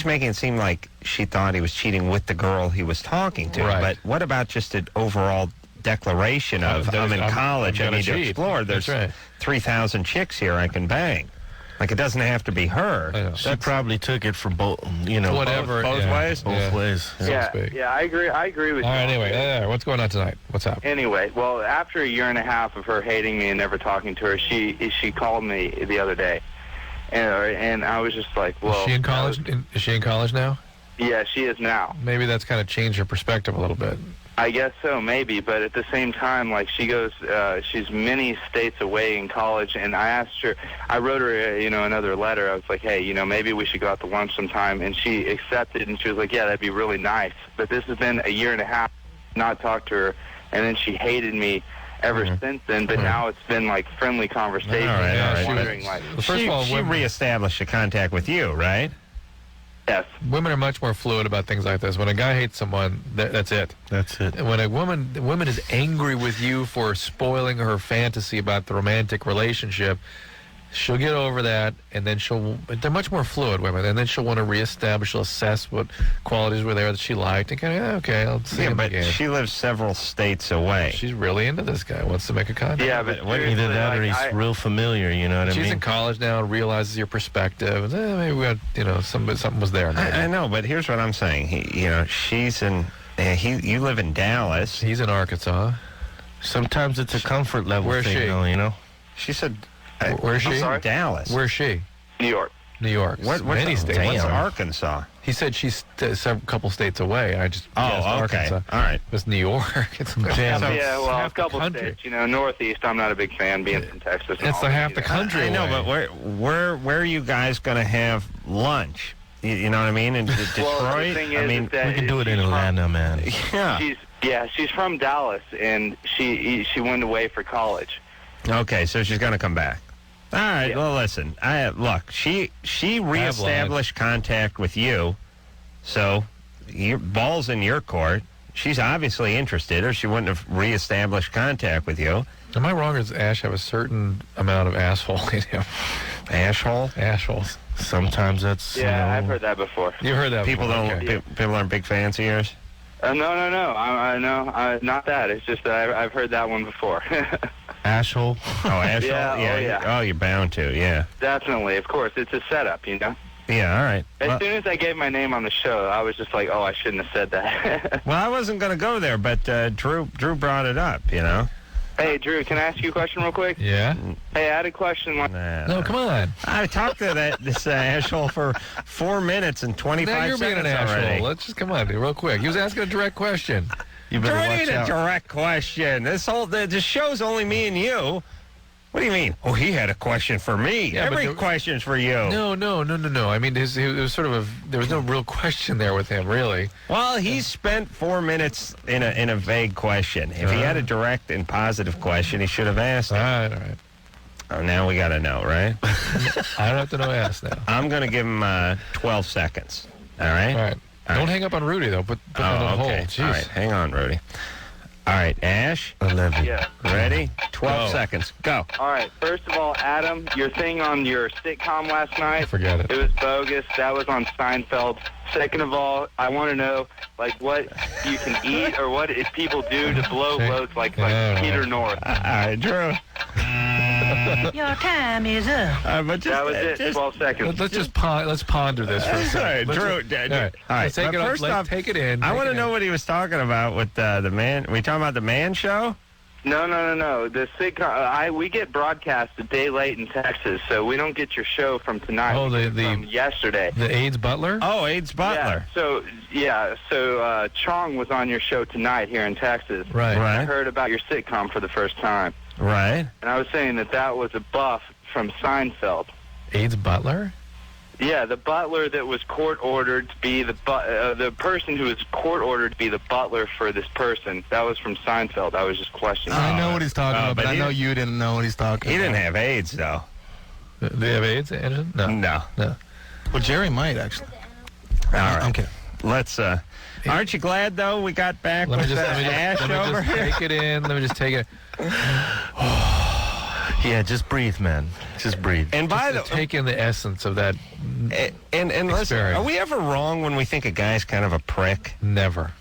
Speaker 2: making it seem like she thought he was cheating with the girl he was talking to.
Speaker 6: Right.
Speaker 2: But what about just an overall declaration of I'm in college, I need to explore. There's 3,000 chicks here I can bang. Like, it doesn't have to be her.
Speaker 4: She probably took it from both,
Speaker 6: whatever.
Speaker 2: Both ways?
Speaker 4: Both ways.
Speaker 11: Yeah, I agree with you.
Speaker 6: All right, anyway, what's going on tonight? What's up?
Speaker 11: Anyway, well, after a year and a half of her hating me and never talking to her, she called me the other day. And I was just like, well...
Speaker 6: Is she in college? Is she in college now?
Speaker 11: Yeah, she is now.
Speaker 6: Maybe that's kind of changed her perspective a little bit.
Speaker 11: I guess so, maybe, but at the same time, like, she goes, she's many states away in college, and I wrote her, another letter. I was like, hey, maybe we should go out to lunch sometime, and she accepted, and she was like, yeah, that'd be really nice. But this has been a year and a half, not talked to her, and then she hated me ever since then, but now it's been, like, friendly conversation.
Speaker 2: All right.
Speaker 11: Wondering, like,
Speaker 2: First of all, she reestablished a contact with you, right?
Speaker 11: Yes.
Speaker 6: Women are much more fluid about things like this. When a guy hates someone, that's it.
Speaker 4: That's it.
Speaker 6: When a woman is angry with you for spoiling her fantasy about the romantic relationship, she'll get over that, and then they're much more fluid, women, and then she'll want to reestablish, she'll assess what qualities were there that she liked, and kind of, okay, I'll see him again.
Speaker 2: She lives several states away.
Speaker 6: She's really into this guy, wants to make a contact.
Speaker 11: Yeah, but
Speaker 4: either that or he's real familiar, you know what I mean?
Speaker 6: She's in college now and realizes your perspective, and maybe we got, something was there.
Speaker 2: I know, but here's what I'm saying. She's in, you live in Dallas.
Speaker 6: He's in Arkansas.
Speaker 4: Sometimes it's a comfort level thing, though,
Speaker 2: She said...
Speaker 6: Where's she?
Speaker 2: She's in Dallas.
Speaker 6: Where's she?
Speaker 11: New York.
Speaker 6: New York. Many states.
Speaker 2: What's Arkansas?
Speaker 6: He said she's a couple states away. I just guessed
Speaker 2: okay.
Speaker 6: Arkansas.
Speaker 2: All right.
Speaker 6: It's New York. It's
Speaker 11: Yeah, well, a couple
Speaker 6: country.
Speaker 11: states. Northeast, I'm not a big fan being from Texas.
Speaker 6: It's half the country.
Speaker 2: I know,
Speaker 6: away.
Speaker 2: but where are you guys going to have lunch? You know what I mean? In Detroit?
Speaker 11: Well, the thing is,
Speaker 4: we can do it in Atlanta, man.
Speaker 2: Yeah.
Speaker 11: She's from Dallas, and she went away for college.
Speaker 2: Okay, so she's going to come back. All right.
Speaker 11: Yeah.
Speaker 2: Well, listen. Look, she reestablished contact with you, so your ball's in your court. She's obviously interested, or she wouldn't have reestablished contact with you.
Speaker 6: Am I wrong, or does Ash have a certain amount of asshole in him?
Speaker 2: Ashhole?
Speaker 6: Assholes.
Speaker 4: Sometimes that's
Speaker 11: I've heard that before.
Speaker 6: You heard that
Speaker 2: People
Speaker 6: before.
Speaker 2: don't. People aren't big fans of yours.
Speaker 11: No. No, not that. It's just that I've heard that one before.
Speaker 4: Asshole.
Speaker 2: Oh, Ashhole?
Speaker 11: Yeah.
Speaker 2: Oh, you're bound to, yeah.
Speaker 11: Definitely, of course. It's a setup,
Speaker 2: Yeah, all right.
Speaker 11: As soon as I gave my name on the show, I was just like, oh, I shouldn't have said that.
Speaker 2: Well, I wasn't going to go there, but Drew brought it up,
Speaker 11: Hey, Drew, can I ask you a question real quick?
Speaker 6: Yeah?
Speaker 11: Hey, I had a question.
Speaker 6: No, come on.
Speaker 2: I talked to this asshole for 4 minutes and 25
Speaker 6: Now you're being
Speaker 2: seconds
Speaker 6: an asshole.
Speaker 2: already.
Speaker 6: Let's just come on, dude, real quick. He was asking a direct question.
Speaker 4: You better
Speaker 2: Drew,
Speaker 4: watch
Speaker 2: ain't a
Speaker 4: out.
Speaker 2: direct question. The show's only me and you. What do you mean? Oh, he had a question for me.
Speaker 6: Yeah, but
Speaker 2: Every question's for you.
Speaker 6: No. I mean, it was sort of there was no real question there with him, really.
Speaker 2: Well, he spent 4 minutes in a vague question. If he had a direct and positive question, he should have asked it.
Speaker 6: All right.
Speaker 2: Oh, now we got to know, right?
Speaker 6: I don't have to know ask now.
Speaker 2: I'm going to give him 12 seconds. All right?
Speaker 6: All right. Don't hang up on Rudy, though. Put him on hold.
Speaker 2: Okay.
Speaker 6: Jeez.
Speaker 2: All right. Hang on, Rudy. All right, Ash.
Speaker 4: 11.
Speaker 11: Yeah.
Speaker 2: Ready? 12 seconds. Go.
Speaker 11: All right. First of all, Adam, your thing on your sitcom last night,
Speaker 6: Forget it.
Speaker 11: It was bogus. That was on Seinfeld. Second of all, I want to know, what you can eat or what people do to blow loads like Peter North.
Speaker 2: All right, Drew.
Speaker 12: Your time is up.
Speaker 2: But
Speaker 11: That was it. 12 seconds.
Speaker 6: Let's ponder this for a second.
Speaker 2: All right, Drew.
Speaker 6: All right.
Speaker 2: Let's
Speaker 6: take
Speaker 2: but
Speaker 6: it off.
Speaker 2: first
Speaker 6: Let's
Speaker 2: off,
Speaker 6: take it in.
Speaker 2: I
Speaker 6: Take
Speaker 2: want
Speaker 6: it
Speaker 2: to know
Speaker 6: in.
Speaker 2: what he was talking about with the man. We talking about the Man Show?
Speaker 11: No. The sitcom. We get broadcast a day late in Texas, so we don't get your show from tonight.
Speaker 6: Oh,
Speaker 11: from yesterday.
Speaker 6: The AIDS Butler?
Speaker 2: Oh, AIDS Butler.
Speaker 11: So Chong was on your show tonight here in Texas.
Speaker 6: Right.
Speaker 11: I heard about your sitcom for the first time,
Speaker 2: Right.
Speaker 11: and I was saying that was a buff from Seinfeld.
Speaker 6: AIDS Butler?
Speaker 11: Yeah, the butler that was court-ordered to be the person who was court-ordered to be the butler for this person. That was from Seinfeld. I was just questioning.
Speaker 3: I know what he's talking about, but
Speaker 2: but
Speaker 3: I
Speaker 2: he
Speaker 3: know
Speaker 2: didn't-
Speaker 3: you didn't know what he's talking
Speaker 2: He
Speaker 3: about.
Speaker 2: didn't have AIDS, though.
Speaker 6: Do they have AIDS, Anderson? No.
Speaker 3: Well, Jerry might, actually.
Speaker 2: All right.
Speaker 3: I'm kidding.
Speaker 2: Let's, aren't you glad, though, we got back
Speaker 6: Let me
Speaker 2: with Ash
Speaker 6: just
Speaker 2: over here?
Speaker 6: take it in. Let me just take it.
Speaker 4: Yeah, just breathe, man. Just breathe.
Speaker 2: And by the
Speaker 6: Take in the essence of that.
Speaker 2: and listen,
Speaker 6: experience.
Speaker 2: are we ever wrong when we think a guy's kind of a prick?
Speaker 6: Never.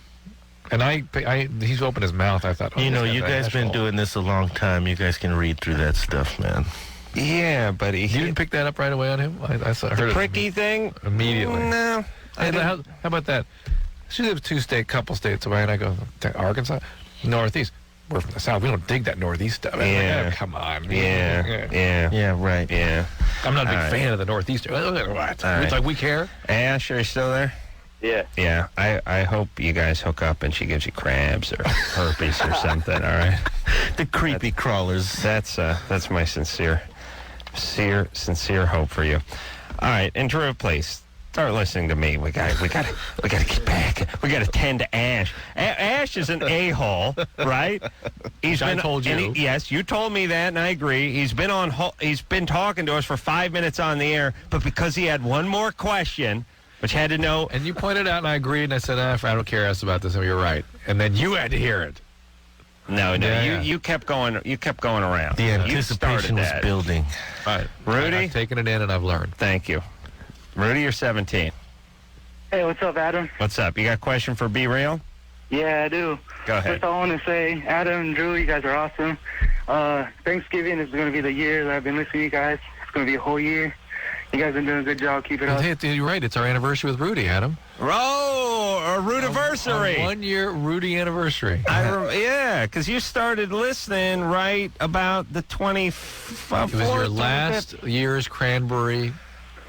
Speaker 6: And he's opened his mouth. I thought,
Speaker 4: You know,
Speaker 6: this
Speaker 4: you
Speaker 6: guy's an
Speaker 4: guys been
Speaker 6: asshole.
Speaker 4: doing this a long time. You guys can read through that stuff, man.
Speaker 2: Yeah, but
Speaker 6: You didn't pick that up right away on him? I heard
Speaker 2: the
Speaker 6: it
Speaker 2: pricky thing?
Speaker 6: immediately.
Speaker 2: No.
Speaker 6: Hey, how about that? She lives couple states away, and I go, Arkansas? Northeast. We're from the South. We don't dig that Northeast stuff.
Speaker 2: Yeah.
Speaker 6: Like, come on.
Speaker 2: Yeah,
Speaker 4: right.
Speaker 2: Yeah.
Speaker 6: I'm not a big
Speaker 2: All right.
Speaker 6: fan of the Northeast. What?
Speaker 2: All
Speaker 6: It's
Speaker 2: right.
Speaker 6: like we care?
Speaker 2: Ash, are you still there?
Speaker 11: Yeah.
Speaker 2: Yeah, I hope you guys hook up and she gives you crabs or herpes or something, all right?
Speaker 4: The creepy crawlers.
Speaker 2: That's my sincere hope for you. All right, and Drew, please start listening to me. We got to get back. We got to tend to Ash. Ash is an a-hole, right?
Speaker 6: I told you.
Speaker 2: Yes, you told me that, and I agree. He's been talking to us for 5 minutes on the air, but because he had one more question, which had to know.
Speaker 6: And you pointed out, and I agreed, and I said, I don't care us about this, and you're right. And then you had to hear it.
Speaker 2: No,
Speaker 6: Yeah.
Speaker 2: you kept going around.
Speaker 4: The
Speaker 2: You
Speaker 4: anticipation
Speaker 2: started
Speaker 4: was
Speaker 2: that.
Speaker 4: building.
Speaker 6: All right.
Speaker 2: Rudy?
Speaker 6: I've taken it in, and I've learned.
Speaker 2: Thank you. Rudy, you're 17.
Speaker 13: Hey, what's up, Adam?
Speaker 2: What's up? You got a question for Be Real?
Speaker 13: Yeah, I do.
Speaker 2: Go ahead.
Speaker 13: First, I want to say, Adam and Drew, you guys are awesome. Thanksgiving is going to be the year that I've been listening to you guys. It's going to be a whole year. You guys have been doing a good job. Keep it up.
Speaker 6: Hey, you're right. It's our anniversary with Rudy, Adam.
Speaker 2: Oh, Rudiversary.
Speaker 6: 1 year Rudy anniversary.
Speaker 2: Yeah, because you started listening right about the 24th.
Speaker 6: It was your last year's Cranberry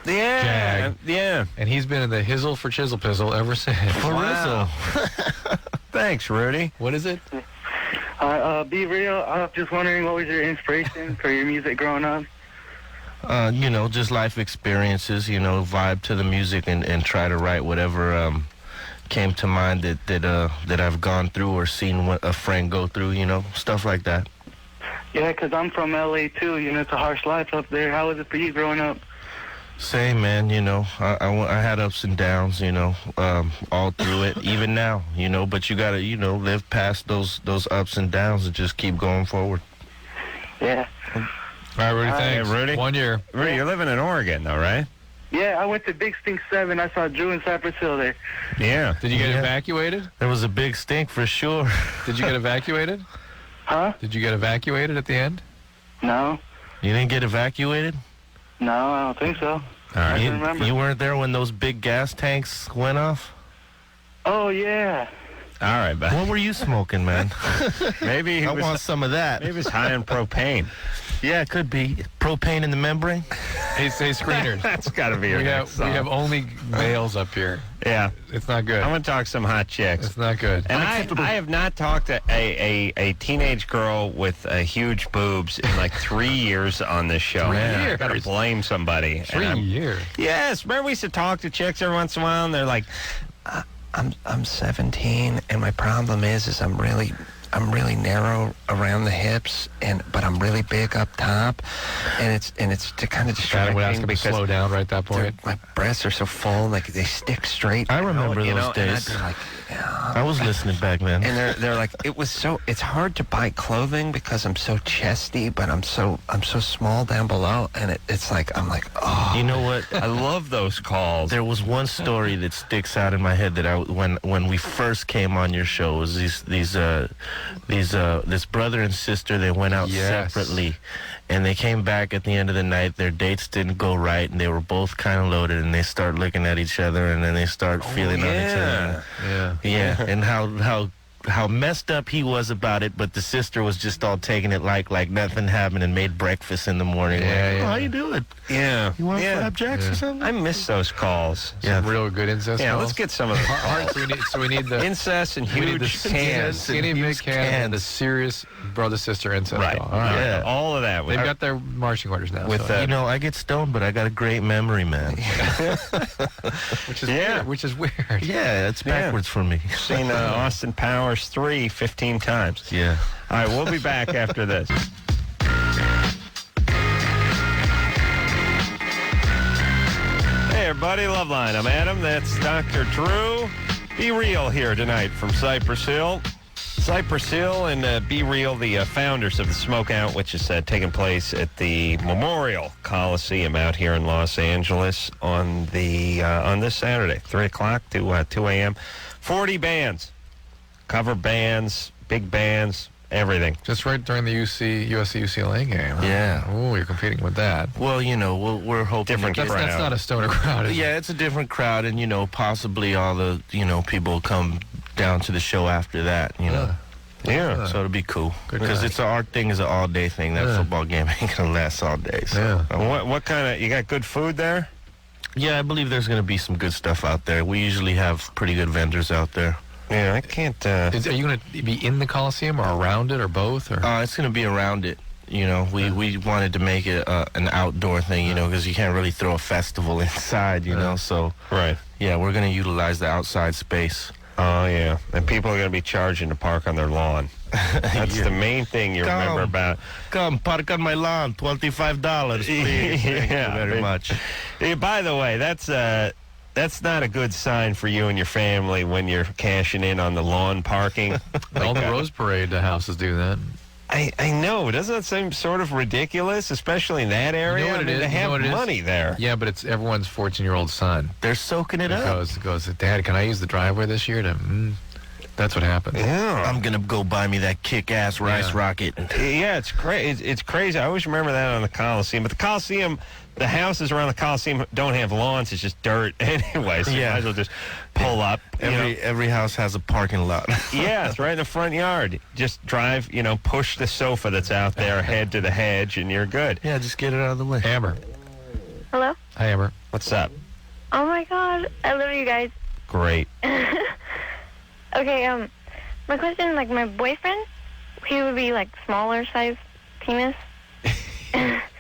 Speaker 6: Jag.
Speaker 2: Yeah.
Speaker 6: And he's been in the hizzle for chisel pizzle ever since.
Speaker 2: Wow. Thanks, Rudy.
Speaker 6: What is it?
Speaker 13: Be real. I was just wondering, what was your inspiration for your music growing up?
Speaker 4: Just life experiences, vibe to the music and try to write whatever came to mind that I've gone through or seen a friend go through, stuff like that.
Speaker 13: Yeah, because I'm from L.A. too. It's a harsh life up there. How was it for you growing up?
Speaker 4: Same, man. I had ups and downs, all through it, even now, but you got to, live past those ups and downs and just keep going forward.
Speaker 13: Yeah.
Speaker 6: All right, Rudy, thanks.
Speaker 2: Hey, Rudy.
Speaker 6: 1 year.
Speaker 2: Rudy, you're living in Oregon, though, right?
Speaker 13: Yeah, I went to Big Stink 7. I saw Drew and Cypress Hill there.
Speaker 2: Yeah.
Speaker 6: Did you get evacuated?
Speaker 4: There was a big stink for sure.
Speaker 6: Did you get evacuated?
Speaker 13: Huh?
Speaker 6: Did you get evacuated at the end?
Speaker 13: No.
Speaker 4: You didn't get evacuated?
Speaker 13: No, I don't think so.
Speaker 2: All right.
Speaker 13: I can remember.
Speaker 4: You weren't there when those big gas tanks went off?
Speaker 13: Oh, yeah.
Speaker 2: All right, buddy.
Speaker 4: What were you smoking, man?
Speaker 2: Maybe
Speaker 4: I want some of that.
Speaker 2: Maybe it's high on propane.
Speaker 4: Yeah, it could be. Propane in the membrane?
Speaker 6: Hey, screeners.
Speaker 2: That's got to be your
Speaker 6: we
Speaker 2: next
Speaker 6: have
Speaker 2: song.
Speaker 6: only males up here.
Speaker 2: Yeah.
Speaker 6: It's not good.
Speaker 2: I'm going to talk some hot chicks.
Speaker 6: It's not good.
Speaker 2: And I have not talked to a teenage girl with huge boobs in like 3 years on this show.
Speaker 6: 3 years?
Speaker 2: I've got to blame somebody.
Speaker 6: 3 years?
Speaker 2: Yes. Remember we used to talk to chicks every once in a while, and they're like, I'm 17, and my problem is I'm really narrow around the hips, but I'm really big up top, and it's to kind of distracting
Speaker 6: would ask him to
Speaker 2: because
Speaker 6: slow down right at that point.
Speaker 2: my breasts are so full, like they stick straight.
Speaker 4: I remember those days.
Speaker 2: And I'd be like,
Speaker 4: I was listening back then.
Speaker 2: and they're like, it's hard to buy clothing because I'm so chesty, but I'm so small down below, and it's like I'm like, oh,
Speaker 4: You know what?
Speaker 2: I love those calls.
Speaker 4: There was one story that sticks out in my head that when we first came on your show, was this brother and sister. They went out separately, and they came back at the end of the night. Their dates didn't go right, and they were both kind of loaded, and they start looking at each other, and then they start feeling on each other. Yeah, and how messed up he was about it, but the sister was just all taking it like nothing happened and made breakfast in the morning. Oh, how you doing?
Speaker 2: Yeah.
Speaker 4: You want flapjacks or something?
Speaker 2: I miss those calls.
Speaker 6: Some real good incest
Speaker 2: Yeah,
Speaker 6: calls.
Speaker 2: let's get some of those calls.
Speaker 6: So we need the
Speaker 2: incest and
Speaker 6: we need the
Speaker 2: huge cans.
Speaker 6: skinny big cans and the serious brother-sister incest
Speaker 2: Right.
Speaker 6: call. All right.
Speaker 2: Yeah. All of that.
Speaker 6: They've got their marching orders now.
Speaker 2: With
Speaker 6: so.
Speaker 4: I get stoned, but I got a great memory, man.
Speaker 6: Which is weird. Which is weird.
Speaker 4: Yeah, it's backwards for me.
Speaker 2: Seen Austin Powers 3 15 times.
Speaker 4: Yeah.
Speaker 2: All right, we'll be back after this. Hey, everybody, Loveline. I'm Adam. That's Dr. Drew. Be Real here tonight from Cypress Hill. Cypress Hill and Be Real, the founders of the Smokeout, which is taking place at the Memorial Coliseum out here in Los Angeles on this Saturday, 3 o'clock to 2 a.m. 40 bands, cover bands, big bands, everything.
Speaker 6: Just right during the USC-UCLA game. Huh?
Speaker 4: Yeah.
Speaker 6: Oh, you're competing with that.
Speaker 4: Well, we're hoping
Speaker 2: Different
Speaker 4: to
Speaker 2: crowd.
Speaker 6: That's not a stoner crowd, is it?
Speaker 4: Yeah, it's a different crowd, and, possibly all the, people come down to the show after that,
Speaker 2: Yeah.
Speaker 4: So it'll be cool.
Speaker 6: Good
Speaker 4: Because
Speaker 6: night.
Speaker 4: our thing is an all-day thing. That football game ain't going to last all day. So.
Speaker 6: Yeah.
Speaker 2: What kind of, you got good food there?
Speaker 4: Yeah, I believe there's going to be some good stuff out there. We usually have pretty good vendors out there.
Speaker 2: Yeah, I can't.
Speaker 6: Are you going to be in the Coliseum or around it or both? Or?
Speaker 4: It's going to be around it. We wanted to make it an outdoor thing, because you can't really throw a festival inside, So,
Speaker 2: Right.
Speaker 4: yeah, we're going to utilize the outside space.
Speaker 2: Oh, yeah. And people are going to be charging to park on their lawn. That's the main thing you remember about.
Speaker 4: Come, park on my lawn, $25, please. Thank you very much.
Speaker 2: Hey, by the way, that's not a good sign for you and your family when you're cashing in on the lawn parking.
Speaker 6: All the Rose Parade houses do that.
Speaker 2: I know. Doesn't that seem sort of ridiculous, especially in that area?
Speaker 6: You know what it is?
Speaker 2: They
Speaker 6: You know
Speaker 2: have
Speaker 6: what it is?
Speaker 2: money there.
Speaker 6: Yeah, but it's everyone's 14-year-old son.
Speaker 4: They're soaking it up.
Speaker 6: Goes, Dad, can I use the driveway this year to... That's what happens.
Speaker 2: Yeah.
Speaker 4: I'm going to go buy me that kick-ass rice rocket.
Speaker 2: Yeah, it's crazy. It's crazy. I always remember that on the Coliseum. But the Coliseum, the houses around the Coliseum don't have lawns. It's just dirt anyway. So you might as well just pull up.
Speaker 4: Every house has a parking lot.
Speaker 2: Yeah, it's right in the front yard. Just drive, push the sofa that's out there, head to the hedge, and you're good.
Speaker 4: Yeah, just get it out of the way.
Speaker 6: Amber.
Speaker 10: Hello?
Speaker 6: Hi, Amber.
Speaker 2: What's up?
Speaker 10: Oh my god, I love you guys.
Speaker 2: Great.
Speaker 10: Okay, my question, like, my boyfriend, he would be, like, smaller size penis.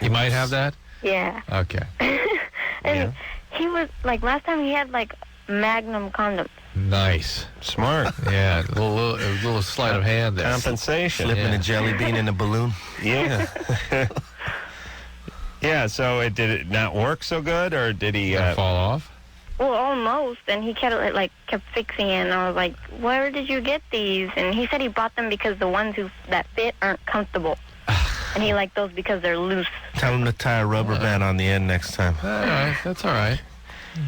Speaker 6: You might have that?
Speaker 10: Yeah.
Speaker 6: Okay.
Speaker 10: And he was, like, last time he had, like, Magnum condoms.
Speaker 6: Nice.
Speaker 2: Smart.
Speaker 6: Yeah, a little sleight of hand there.
Speaker 2: Compensation.
Speaker 4: Flipping a jelly bean in a balloon.
Speaker 2: Yeah. Yeah, so did it not work so good, or did he...
Speaker 6: fall off?
Speaker 10: Well, almost, and he kept fixing it, and I was like, where did you get these? And he said he bought them because the ones that fit aren't comfortable. And he liked those because they're loose.
Speaker 4: Tell him to tie a rubber band on the end next time.
Speaker 6: All right, that's all right.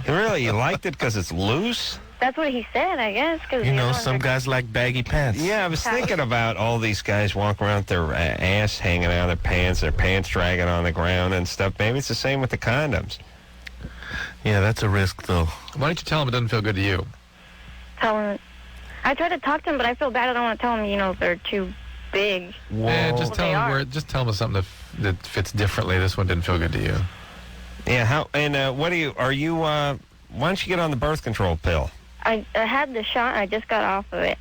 Speaker 2: Really? You liked it because it's loose?
Speaker 10: That's what he said, I guess. Cause
Speaker 4: some guys like baggy pants.
Speaker 2: Yeah, I was thinking about all these guys walking around with their ass hanging out of their pants dragging on the ground and stuff. Maybe it's the same with the condoms.
Speaker 4: Yeah, that's a risk, though.
Speaker 6: Why don't you tell him it doesn't feel good to you?
Speaker 10: Tell him. I tried to talk to him, but I feel bad. I don't want to tell him, if they're too big.
Speaker 6: Yeah, just tell him something that fits differently. This one didn't feel good to you.
Speaker 2: Yeah, why don't you get on the birth control pill?
Speaker 10: I had the shot. I just got off of it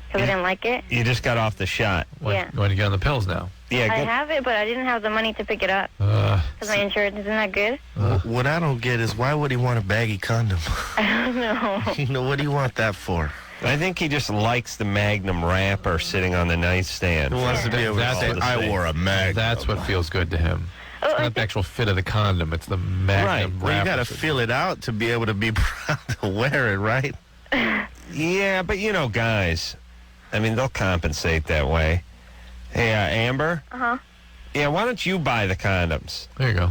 Speaker 10: because I didn't like it.
Speaker 2: You just got off the shot.
Speaker 10: Yeah.
Speaker 6: You want to get on the pills now?
Speaker 2: Yeah,
Speaker 10: I have it, but I didn't have the money to pick it up. Because my insurance isn't that good.
Speaker 4: What I don't get is why would he want a baggy condom?
Speaker 10: I don't know.
Speaker 4: What do you want that for?
Speaker 2: I think he just likes the Magnum wrapper sitting on the nightstand.
Speaker 4: He wants to be able to say, I wore a Magnum.
Speaker 6: That's what feels good to him. It's not the actual fit of the condom. It's the Magnum wrapper.
Speaker 4: Well, you got to feel it out to be able to be proud to wear it, right?
Speaker 2: Yeah, but guys, they'll compensate that way. Hey, Amber?
Speaker 10: Uh-huh.
Speaker 2: Yeah, why don't you buy the condoms?
Speaker 6: There you go.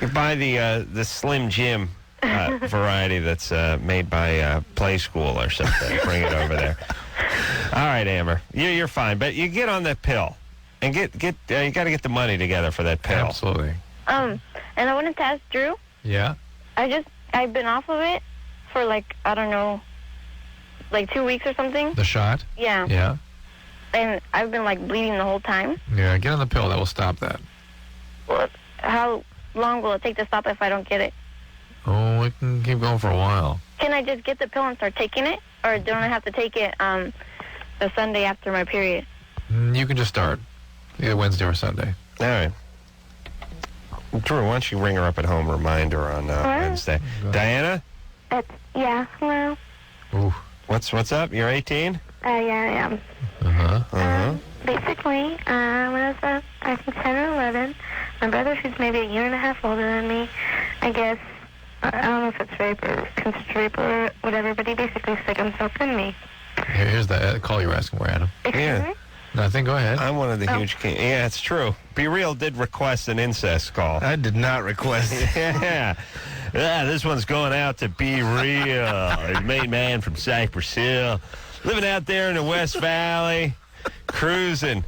Speaker 2: You buy the Slim Jim variety that's made by Play School or something. Bring it over there. All right, Amber. You're fine, but you get on that pill. And you got to get the money together for that pill.
Speaker 6: Absolutely.
Speaker 10: And I wanted to ask Drew.
Speaker 6: Yeah?
Speaker 10: I've been off of it for, I don't know, 2 weeks or something.
Speaker 6: The shot?
Speaker 10: Yeah.
Speaker 6: Yeah.
Speaker 10: And I've been, bleeding the whole time.
Speaker 6: Yeah, get on the pill. That will stop that.
Speaker 10: Well, how long will it take to stop if I don't get it?
Speaker 6: Oh, it can keep going for a while.
Speaker 10: Can I just get the pill and start taking it? Or don't I have to take it the Sunday after my period?
Speaker 6: You can just start. Either Wednesday or Sunday.
Speaker 2: All right. Drew, why don't you ring her up at home, remind her on Wednesday. Diana?
Speaker 10: Yeah, hello.
Speaker 6: Ooh.
Speaker 2: What's up? You're 18?
Speaker 10: Yeah, I am.
Speaker 2: Uh-huh.
Speaker 10: Basically, when I was, I think, 10 or 11, my brother, who's maybe a year and a half older than me, I guess, I don't know if it's rape or considered rape or whatever, but he basically stuck himself in me.
Speaker 6: Here's the call you were asking for, Adam.
Speaker 10: Excuse me?
Speaker 6: Nothing, go ahead.
Speaker 2: I'm one of the huge kings. Yeah, it's true. Be Real did request an incest call.
Speaker 4: I did not request it.
Speaker 2: Yeah. This one's going out to Be Real. A main man from Cypress Hill. Living out there in the West Valley. Cruising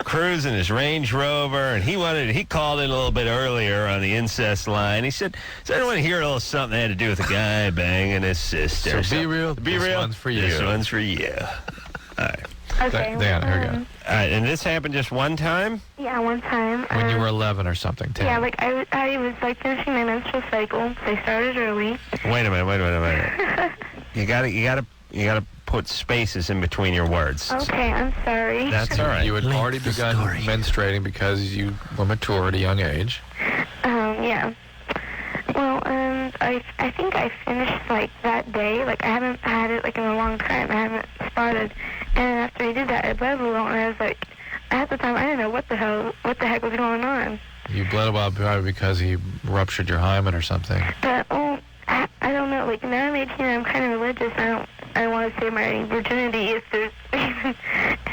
Speaker 2: his Range Rover. And he called in a little bit earlier on the incest line. He said I want to hear a little something that had to do with a guy banging his sister.
Speaker 6: So Be Real.
Speaker 2: Be Real.
Speaker 6: This one's for you.
Speaker 2: This one's for you. All right.
Speaker 10: Okay.
Speaker 6: Diana, here we go.
Speaker 2: All right, and this happened just one time?
Speaker 10: Yeah, one time.
Speaker 6: When you were 11 or something, 10.
Speaker 10: Yeah, I was finishing my menstrual cycle. They started early.
Speaker 2: Wait a minute. You gotta put spaces in between your words.
Speaker 10: Okay, I'm sorry.
Speaker 2: That's all right.
Speaker 6: You had already begun menstruating because you were mature at a young age.
Speaker 10: Yeah. Well, I think I finished that day. I haven't had it in a long time. I haven't started. And after he did that, I bled a little, and I was at the time I didn't know what the heck was going on.
Speaker 6: You bled a while probably because he ruptured your hymen or something.
Speaker 10: But I don't know. Now I'm 18, I'm kind of religious. I want to save my virginity if there's even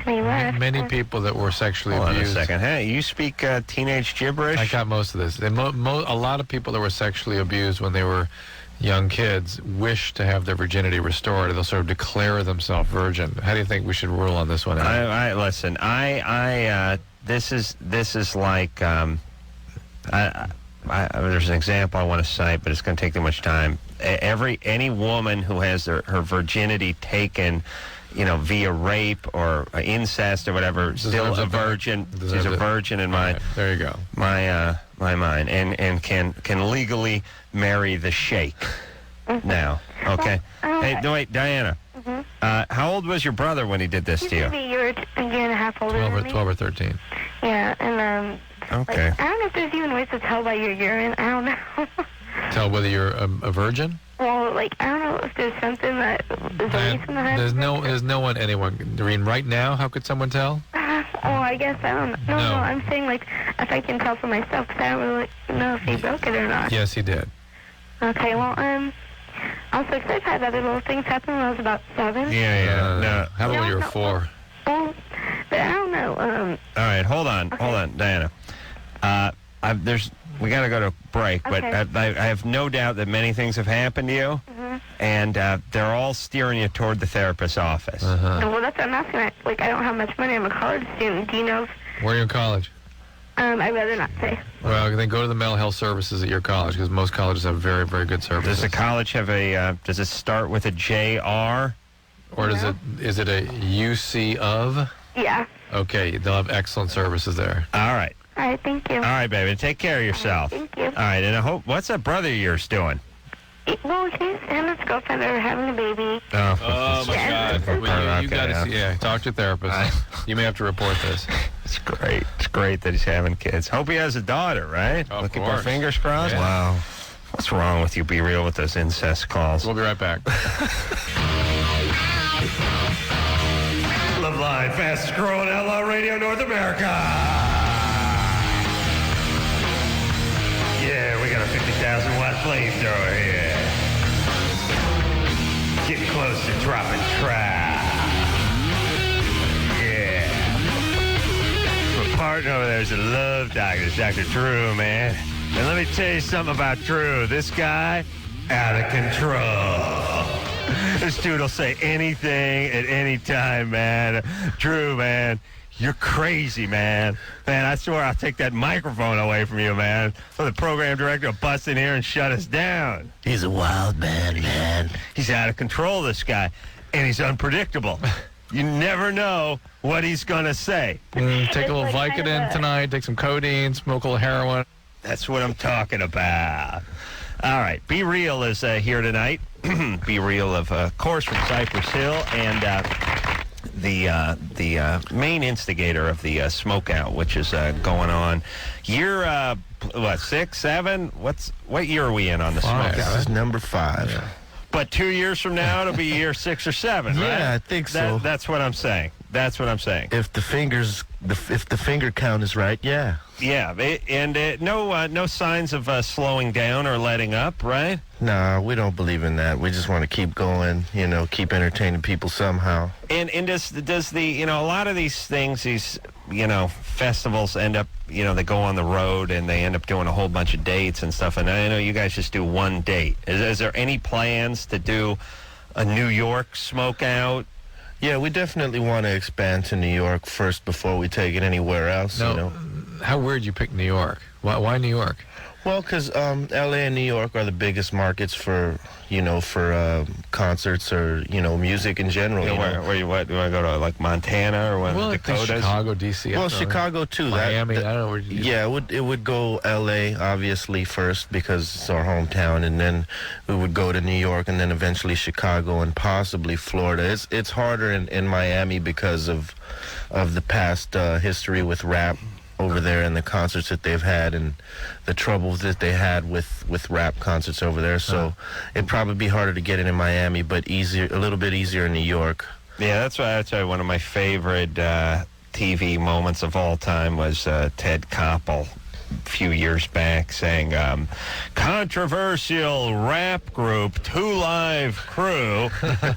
Speaker 10: any left.
Speaker 6: Many people that were sexually
Speaker 2: Hold on a
Speaker 6: abused.
Speaker 2: second. Hey, you speak teenage gibberish?
Speaker 6: I got most of this. A lot of people that were sexually abused when they were young kids wish to have their virginity restored, they'll sort of declare themselves virgin. How do you think we should rule on this one?
Speaker 2: Listen. This is like. There's an example I want to cite, but it's going to take too much time. Any woman who has her virginity taken, via rape or incest or whatever, still a virgin. She's a virgin in my.
Speaker 6: Right, there you go.
Speaker 2: My mind, and can legally marry the sheikh now. Okay. Hey, no, wait, Diana. How old was your brother when he did this to you?
Speaker 10: Maybe a year and a half older than me.
Speaker 6: 12 or 13.
Speaker 10: Yeah, and
Speaker 2: okay.
Speaker 10: I don't know if there's even ways to tell by your urine. I don't know.
Speaker 6: Tell whether you're a virgin?
Speaker 10: Well, I don't know if there's something that is released in the house.
Speaker 6: There's no one, anyone. Doreen, right now, how could someone tell?
Speaker 10: I guess I don't know. No, I'm saying, if I can tell for myself, because I don't really know if he broke it or not.
Speaker 6: Yes, he did.
Speaker 10: Okay, well, also, because I've had other little things happen when I was about 7.
Speaker 2: Yeah. No.
Speaker 6: How about when you were 4?
Speaker 10: Well, but I don't know.
Speaker 2: All right, hold on, Diana. We got to go to break, but I have no doubt that many things have happened to you, and they're all steering you toward the therapist's office.
Speaker 10: Well, that's what I'm asking. I don't have much money. I'm a college student. Do you know?
Speaker 6: Where are you in college?
Speaker 10: I'd rather not say.
Speaker 6: Well, then go to the mental health services at your college, because most colleges have very, very good services.
Speaker 2: Does the college have does it start with a JR?
Speaker 6: Or is it a UC of?
Speaker 10: Yeah.
Speaker 6: Okay, they'll have excellent services there.
Speaker 2: All right.
Speaker 10: All right, thank you.
Speaker 2: All right, baby. Take care of yourself.
Speaker 10: Thank you.
Speaker 2: All right, and I hope. What's that brother of yours doing?
Speaker 10: Well, him and his girlfriend are having a baby.
Speaker 6: Oh my God! Well, you got to see. Yeah, talk to a therapist. You may have to report this.
Speaker 2: It's great. It's great that he's having kids. Hope he has a daughter, right?
Speaker 6: Of
Speaker 2: Keep
Speaker 6: course.
Speaker 2: our fingers crossed.
Speaker 6: Yeah.
Speaker 2: Wow. What's wrong with you? Be real with those incest calls.
Speaker 6: We'll be right back.
Speaker 2: Loveline, fastest growing outlaw radio North America. Yeah, we got a 50,000 watt flamethrower here. Get close to dropping trap. Yeah. My partner over there is a love doctor. It's Dr. Drew, man. And let me tell you something about Drew. This guy, out of control. This dude will say anything at any time, man. Drew, man, you're crazy, man. Man, I swear I'll take that microphone away from you, man. So the program director will bust in here and shut us down. He's a wild man. He's out of control, this guy. And he's unpredictable. You never know what he's going to say.
Speaker 6: Take a little Vicodin tonight, take some codeine, smoke a little heroin.
Speaker 2: That's what I'm talking about. All right, Be Real is here tonight. Be Real, of course, from Cypress Hill, and the main instigator of the smokeout, which is going on. Year 6, 7? What year are we in on the smokeout?
Speaker 4: This is number 5.
Speaker 2: Yeah. But 2 years from now, it'll be year 6 or 7, right?
Speaker 4: Yeah, I think so.
Speaker 2: That's what I'm saying.
Speaker 4: If the finger count is right, yeah.
Speaker 2: Yeah, no signs of slowing down or letting up, right?
Speaker 4: Nah, we don't believe in that. We just want to keep going, keep entertaining people somehow.
Speaker 2: And does the a lot of these things, these festivals end up, they go on the road and they end up doing a whole bunch of dates and stuff. And I know you guys just do one date. Is there any plans to do a New York smokeout?
Speaker 4: Yeah, we definitely want to expand to New York first before we take it anywhere else.
Speaker 6: No, how weird you pick New York? Why New York?
Speaker 4: Well, because L.A. and New York are the biggest markets for concerts or music in general.
Speaker 2: Where you want to go to, like Montana or one of the Dakotas?
Speaker 6: Chicago, D.C.
Speaker 4: Well, Chicago too.
Speaker 6: Miami. I don't know where.
Speaker 4: It would go L.A. obviously first because it's our hometown, and then we would go to New York, and then eventually Chicago and possibly Florida. It's harder in Miami because of the past history with rap over there and the concerts that they've had and the troubles that they had with rap concerts over there. So it'd probably be harder to get it in Miami, but a little bit easier in New York.
Speaker 2: Yeah, that's why one of my favorite TV moments of all time was Ted Koppel a few years back saying, controversial rap group 2 Live Crew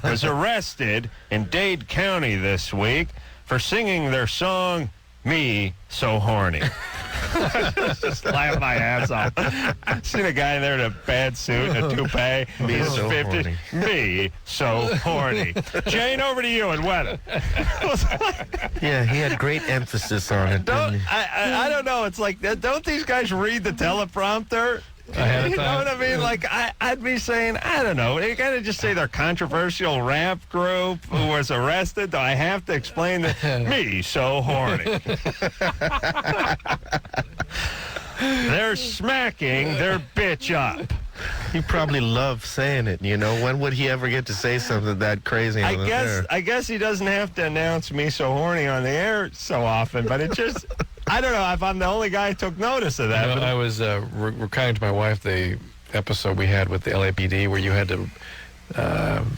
Speaker 2: was arrested in Dade County this week for singing their song Me so horny. Just laugh my ass off. I seen a guy there in a bad suit and a toupee.
Speaker 4: Me so
Speaker 2: 50.
Speaker 4: horny.
Speaker 2: Me so horny. Jane, over to you and Weta.
Speaker 4: Yeah, he had great emphasis on it.
Speaker 2: Don't,
Speaker 4: didn't he?
Speaker 2: I don't know. It's like, don't these guys read the teleprompter?
Speaker 6: Ahead of
Speaker 2: You know
Speaker 6: time?
Speaker 2: what I mean? Like, I'd be saying, I don't know. You got to just say they're controversial rap group who was arrested. Do I have to explain that? Me so horny. They're smacking their bitch up.
Speaker 4: He probably loved saying it, you know. When would he ever get to say something that crazy on the air?
Speaker 2: I guess he doesn't have to announce me so horny on the air so often, but it just, I don't know if I'm the only guy who took notice of that.
Speaker 6: You know, I was recounting to my wife the episode we had with the LAPD where you had to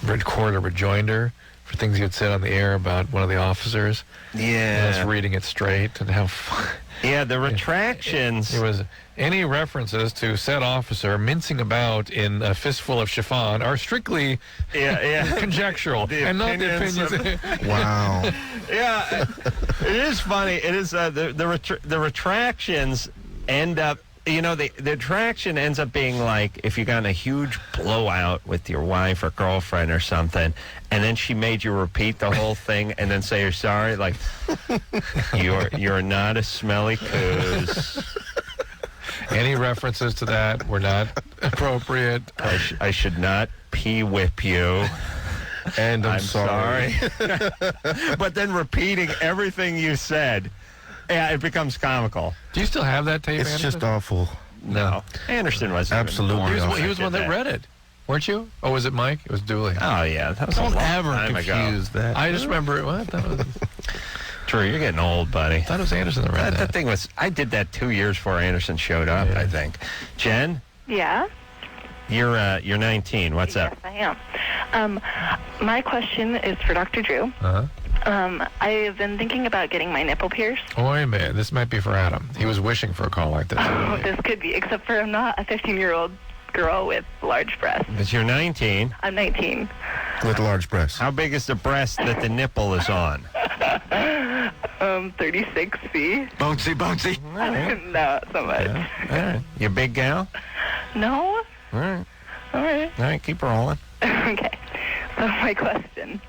Speaker 6: record a rejoinder for things you had said on the air about one of the officers. And I was reading it straight and how
Speaker 2: Yeah, the retractions.
Speaker 6: It was any references to said officer mincing about in a fistful of chiffon are strictly conjectural and not the opinions.
Speaker 4: Wow.
Speaker 2: Yeah, it is funny. It is the retractions end up. You know, the retraction ends up being like if you got in a huge blowout with your wife or girlfriend or something, and then she made you repeat the whole thing and then say you're sorry. Like, you're not a smelly coos.
Speaker 6: Any references to that were not appropriate.
Speaker 2: I should not pee whip you.
Speaker 4: And I'm
Speaker 2: sorry. But then repeating everything you said. Yeah, it becomes comical.
Speaker 6: Do you still have that tape,
Speaker 4: It's
Speaker 6: Anderson?
Speaker 4: just awful.
Speaker 2: No. Anderson was
Speaker 4: absolutely.
Speaker 6: He was the one that read it, weren't you? Or was it Mike? It was Dooley.
Speaker 2: Oh, yeah. That was
Speaker 6: Don't
Speaker 2: a long
Speaker 6: ever
Speaker 2: time
Speaker 6: confuse
Speaker 2: ago.
Speaker 6: that. I just remember it. What? That was,
Speaker 2: True, you're getting old, buddy.
Speaker 6: I thought it was Anderson that read that.
Speaker 2: That thing was, I did that 2 years before Anderson showed up, I think. Jen,
Speaker 14: Yeah?
Speaker 2: you're 19. What's up?
Speaker 14: Yes, I am. My question is for Dr. Drew.
Speaker 6: Uh-huh.
Speaker 14: I have been thinking about getting my nipple pierced.
Speaker 6: Oh, wait a minute. This might be for Adam. He was wishing for a call like this.
Speaker 14: Oh, this could be, except for I'm not a 15-year-old girl with large breasts.
Speaker 2: But you're 19.
Speaker 14: I'm 19.
Speaker 4: With large breasts.
Speaker 2: How big is the breast that the nipple is on?
Speaker 14: 36C.
Speaker 5: Bouncy.
Speaker 14: No, so much.
Speaker 2: Yeah. All right. You a big gal?
Speaker 14: No?
Speaker 2: All right.
Speaker 14: All right.
Speaker 2: All right, keep rolling.
Speaker 14: Okay. So my question.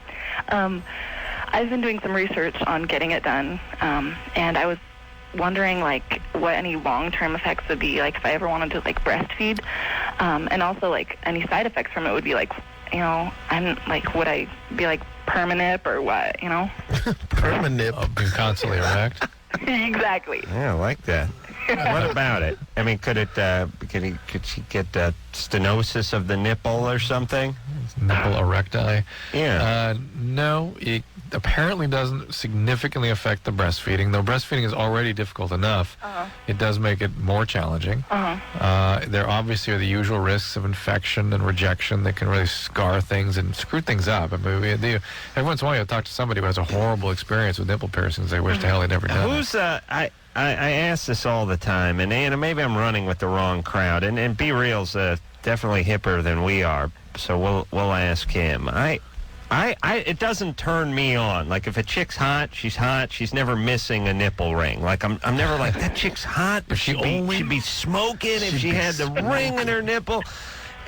Speaker 14: I've been doing some research on getting it done, and I was wondering, like, what any long-term effects would be, like, if I ever wanted to, like, breastfeed, and also, like, any side effects from it would be, like, you know, I'm, like, would I be, like, permanip or what, you know?
Speaker 4: Permanip.
Speaker 6: Being constantly erect.
Speaker 14: Exactly.
Speaker 2: Yeah, I like that. What about it? I mean, could she get stenosis of the nipple or something?
Speaker 6: Nipple erecti.
Speaker 2: Yeah.
Speaker 6: No, it apparently doesn't significantly affect the breastfeeding. Though breastfeeding is already difficult enough, it does make it more challenging. There obviously are the usual risks of infection and rejection that can really scar things and screw things up. I mean, every once in a while you'll talk to somebody who has a horrible experience with nipple piercings. They wish to hell they'd never done it.
Speaker 2: I ask this all the time, and maybe I'm running with the wrong crowd, and Be Real's definitely hipper than we are, so we'll ask him. It doesn't turn me on. Like, if a chick's hot, she's never missing a nipple ring. Like, I'm never like, that chick's hot, but she'd be smoking if she had the ring in her nipple.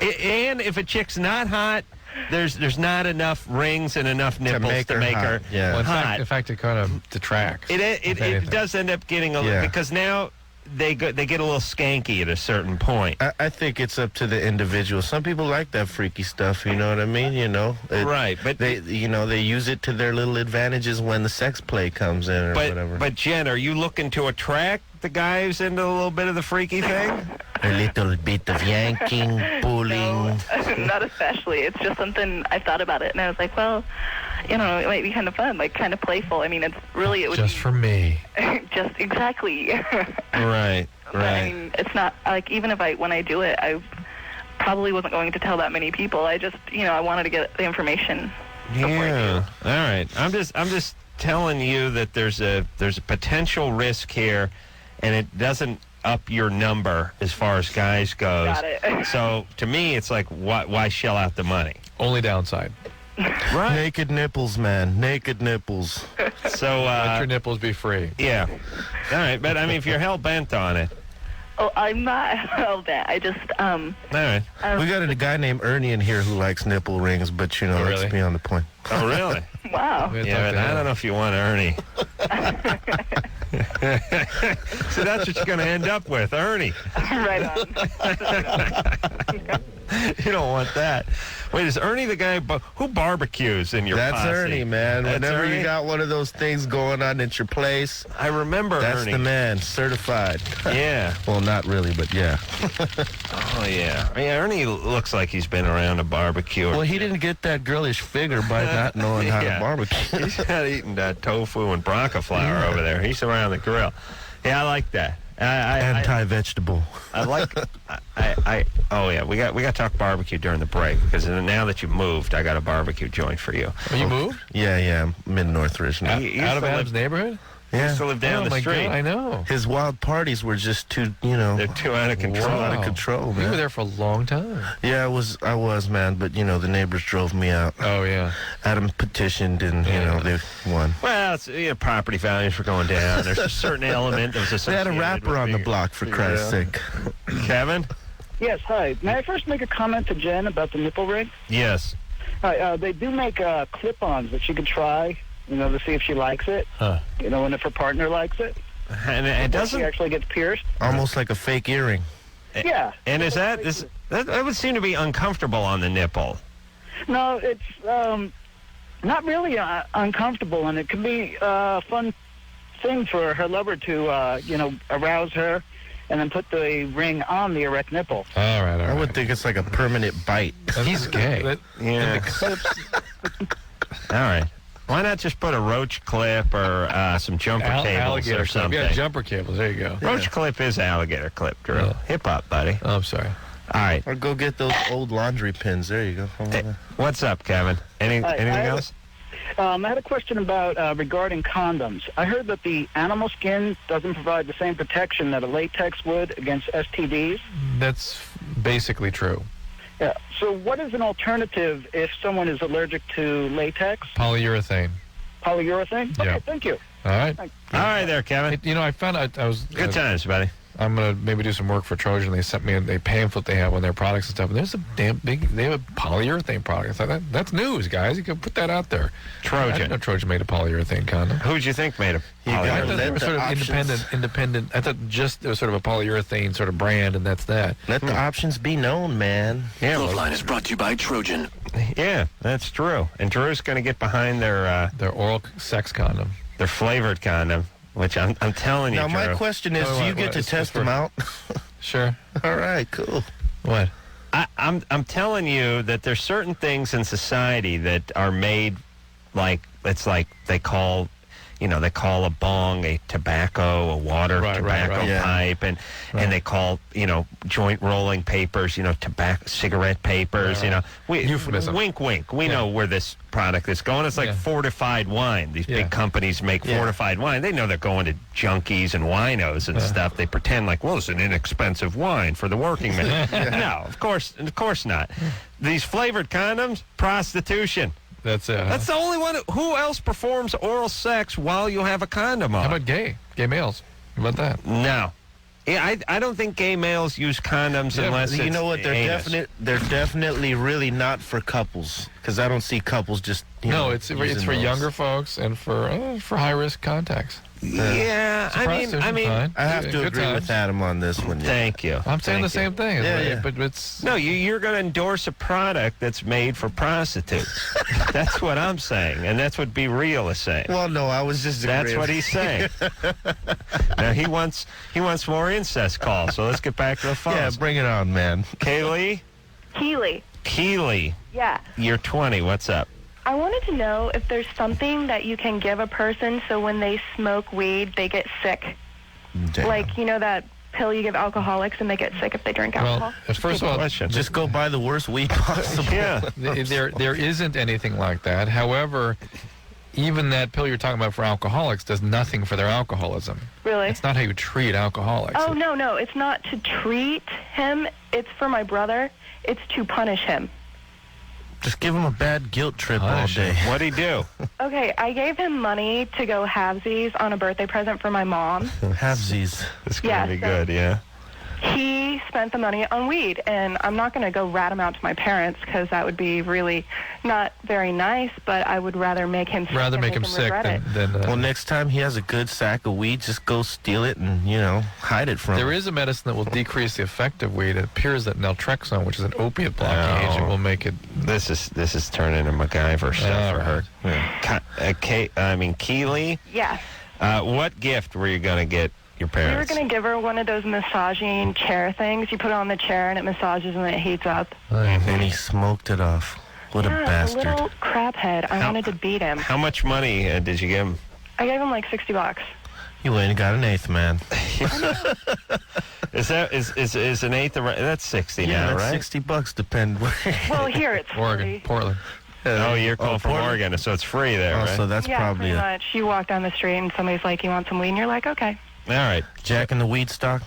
Speaker 2: And if a chick's not hot, there's not enough rings and enough nipples to make her hot.
Speaker 6: In fact, it kind of detracts.
Speaker 2: It does end up getting a little, because now they get a little skanky at a certain point.
Speaker 4: I think it's up to the individual. Some people like that freaky stuff, you know what I mean? You know,
Speaker 2: right? But
Speaker 4: they use it to their little advantages when the sex play comes in or whatever.
Speaker 2: But Jen, are you looking to attract the guy who's into a little bit of the freaky thing?
Speaker 4: A little bit of yanking, pulling.
Speaker 14: No, not especially. It's just something I thought about it, and I was like, well, you know, it might be kind of fun, like kind of playful. I mean, it would
Speaker 6: just
Speaker 14: be,
Speaker 6: for me.
Speaker 14: Just exactly.
Speaker 2: Right.
Speaker 14: But, I mean, it's not like, even if when I do it, I probably wasn't going to tell that many people. I just, you know, I wanted to get the information.
Speaker 2: Yeah. All right. I'm just telling you that there's a potential risk here, and it doesn't up your number as far as guys goes.
Speaker 14: Got it.
Speaker 2: So to me, it's like, why shell out the money?
Speaker 6: Only downside.
Speaker 2: Right.
Speaker 4: Naked nipples, man. Naked nipples.
Speaker 2: So
Speaker 6: let your nipples be free.
Speaker 2: Yeah. All right, but I mean, if you're hell bent on it.
Speaker 14: Oh, I'm not hell-bent. I just,
Speaker 2: All right.
Speaker 4: We got a guy named Ernie in here who likes nipple rings, but, you know,
Speaker 6: Oh,
Speaker 4: let's
Speaker 6: really?
Speaker 4: be on the point.
Speaker 2: Oh, really?
Speaker 14: wow.
Speaker 2: Yeah, but I don't know if you want Ernie. So that's what you're going to end up with, Ernie.
Speaker 14: Right on.
Speaker 2: You don't want that. Wait, is Ernie the guy who barbecues in your
Speaker 4: That's
Speaker 2: posse?
Speaker 4: Ernie, man.
Speaker 2: That's
Speaker 4: Whenever
Speaker 2: Ernie?
Speaker 4: you got one of those things going on at your place,
Speaker 2: I remember
Speaker 4: that's
Speaker 2: Ernie.
Speaker 4: the man, certified.
Speaker 2: Yeah.
Speaker 4: Well, not really, but yeah.
Speaker 2: Oh, yeah. Yeah, Ernie looks like he's been around a barbecue.
Speaker 4: Well, he didn't get that girlish figure by not knowing how
Speaker 2: Yeah.
Speaker 4: to barbecue.
Speaker 2: He's not eating tofu and bronca flour over there. He's around the grill. Yeah, I like that.
Speaker 4: Anti-vegetable.
Speaker 2: I like. Oh yeah, we got to talk barbecue during the break because now that you moved, I got a barbecue joint for you.
Speaker 6: Oh, you moved?
Speaker 4: Yeah, mid-north originally.
Speaker 2: You
Speaker 6: Out of
Speaker 2: used to
Speaker 6: Adam's neighborhood?
Speaker 2: He used to live down
Speaker 6: oh,
Speaker 2: the street.
Speaker 6: God, I know.
Speaker 4: His wild parties were just too, you know.
Speaker 2: They're too out of control.
Speaker 4: Too out of control, man.
Speaker 6: You were there for a long time.
Speaker 4: Yeah, I was, man. But, you know, the neighbors drove me out.
Speaker 6: Oh, yeah.
Speaker 4: Adam petitioned, and, you know, they won.
Speaker 2: Well, it's, property values were going down. There's a certain element that was
Speaker 4: They
Speaker 2: associated
Speaker 4: had a rapper
Speaker 2: with
Speaker 4: on the block, for Christ's sake.
Speaker 2: Kevin?
Speaker 15: Yes, hi. May I first make a comment to Jen about the nipple ring?
Speaker 2: Yes.
Speaker 15: Hi, they do make clip-ons that she could try, you know, to see if she likes it.
Speaker 6: Huh.
Speaker 15: You know, and if her partner likes it.
Speaker 2: And it doesn't...
Speaker 15: She actually gets pierced.
Speaker 4: Almost like a fake earring.
Speaker 15: Yeah.
Speaker 2: And is that would seem to be uncomfortable on the nipple?
Speaker 15: No, it's not really uncomfortable, and it can be a fun thing for her lover to, you know, arouse her and then put the ring on the erect nipple.
Speaker 6: All right.
Speaker 4: I would think it's like a permanent bite.
Speaker 6: He's gay.
Speaker 2: Yeah. All right. Why not just put a roach clip or some jumper cables
Speaker 6: alligator
Speaker 2: or something?
Speaker 6: Clip. Yeah, jumper cables. There you go.
Speaker 2: Roach clip is alligator clip, Drew.
Speaker 6: Yeah.
Speaker 2: Hip hop, buddy.
Speaker 6: Oh, I'm sorry.
Speaker 2: All right.
Speaker 4: Or go get those old laundry pins. There you go.
Speaker 2: Hey, what's up, Kevin? Anything else?
Speaker 15: I had a question about regarding condoms. I heard that the animal skin doesn't provide the same protection that a latex would against STDs.
Speaker 6: That's basically true.
Speaker 15: Yeah. So what is an alternative if someone is allergic to latex?
Speaker 6: Polyurethane.
Speaker 15: Polyurethane? Okay,
Speaker 6: Yeah.
Speaker 15: thank you.
Speaker 6: All right.
Speaker 2: All right there, Kevin.
Speaker 6: You know, I found out I was...
Speaker 2: Good times, buddy.
Speaker 6: I'm going to maybe do some work for Trojan. They sent me a pamphlet they have on their products and stuff. And there's a damn big... They have a polyurethane product. I thought, that's news, guys. You can put that out there. I didn't know Trojan made a polyurethane condom.
Speaker 2: Who'd you think made a
Speaker 6: I
Speaker 2: polyurethane?
Speaker 6: thought they were sort of independent. I thought just it was sort of a polyurethane sort of brand, and that's that.
Speaker 4: Let the options be known, man.
Speaker 2: Yeah,
Speaker 1: Loveline is brought to you by Trojan.
Speaker 2: Yeah, that's true. And Drew's going to get behind their
Speaker 6: oral sex condom,
Speaker 2: their flavored condom, which I'm telling you,
Speaker 4: Now,
Speaker 2: Drew.
Speaker 4: my question is, do you get to test them out?
Speaker 6: Sure.
Speaker 4: All right, cool.
Speaker 6: What?
Speaker 2: I'm telling you that there's certain things in society that are made like they call a bong a tobacco, a water tobacco pipe, and they call joint rolling papers tobacco cigarette papers.
Speaker 6: Euphemism.
Speaker 2: Wink, wink. We know where this product is going. It's like fortified wine. These big companies make fortified wine. They know they're going to junkies and winos and stuff. They pretend like, well, it's an inexpensive wine for the working man. No, of course not. These flavored condoms, prostitution.
Speaker 6: That's it.
Speaker 2: That's the only one. Who else performs oral sex while you have a condom on?
Speaker 6: How about gay males? How about that?
Speaker 2: No. Yeah, I don't think gay males use condoms unless it's
Speaker 4: you know what? They're
Speaker 2: anus.
Speaker 4: definitely really not for couples, because I don't see couples just.
Speaker 6: It's for younger folks and for high risk contacts.
Speaker 2: Yeah, I mean,
Speaker 4: I have to agree with Adam on this one. Yeah.
Speaker 2: Thank you.
Speaker 6: I'm saying the same thing.
Speaker 4: Yeah.
Speaker 6: But it's
Speaker 2: no. You're going to endorse a product that's made for prostitutes. That's what I'm saying, and that's what Be Real is saying.
Speaker 4: Well, no, I was just.
Speaker 2: That's what he's saying. Now he wants more incest calls. So let's get back to the phones.
Speaker 4: Yeah, bring it on, man.
Speaker 2: Kaylee.
Speaker 16: Keely. Yeah.
Speaker 2: You're 20. What's up?
Speaker 16: I wanted to know if there's something that you can give a person so when they smoke weed, they get sick.
Speaker 4: Damn.
Speaker 16: Like, that pill you give alcoholics and they get sick if they drink alcohol?
Speaker 6: Well, first of all,
Speaker 4: just go buy the worst weed possible.
Speaker 2: Yeah.
Speaker 6: There isn't anything like that. However, even that pill you're talking about for alcoholics does nothing for their alcoholism.
Speaker 16: Really?
Speaker 6: It's not how you treat alcoholics.
Speaker 16: Oh, no. It's not to treat him. It's for my brother. It's to punish him.
Speaker 4: Just give him a bad guilt trip all day.
Speaker 2: What'd he do?
Speaker 16: Okay, I gave him money to go halvesies on a birthday present for my mom.
Speaker 4: Halvesies.
Speaker 2: It's going to be good, yeah.
Speaker 16: He spent the money on weed, and I'm not going to go rat him out to my parents because that would be really not very nice, but I would rather make him sick
Speaker 6: Rather
Speaker 16: and
Speaker 6: make him sick than
Speaker 4: well, next time he has a good sack of weed, just go steal it and, hide it from him.
Speaker 6: There is a medicine that will decrease the effect of weed. It appears that naltrexone, which is an opiate blocking agent, will make it...
Speaker 2: This is turning into MacGyver stuff for her. Yeah. Keely?
Speaker 16: Yes.
Speaker 2: What gift were you going to get your
Speaker 16: We were
Speaker 2: parents?
Speaker 16: going to give her one of those massaging chair things. You put it on the chair, and it massages, and it heats up.
Speaker 4: And he smoked it off. What a bastard.
Speaker 16: A little crap head. I wanted to beat him.
Speaker 2: How much money did you give him?
Speaker 16: I gave him like $60.
Speaker 4: You ain't got an eighth, man.
Speaker 2: Is an eighth? That's 60
Speaker 4: yeah,
Speaker 2: now,
Speaker 4: that's
Speaker 2: right?
Speaker 4: $60 depend.
Speaker 16: Well, here it's
Speaker 6: Oregon, Portland.
Speaker 2: Oh, you're calling from Oregon, so it's free there, right?
Speaker 4: So that's probably
Speaker 16: pretty much. You walk down the street, and somebody's like, "You want some weed?" And you're like, "Okay."
Speaker 2: All right.
Speaker 4: Jack in the weed stock.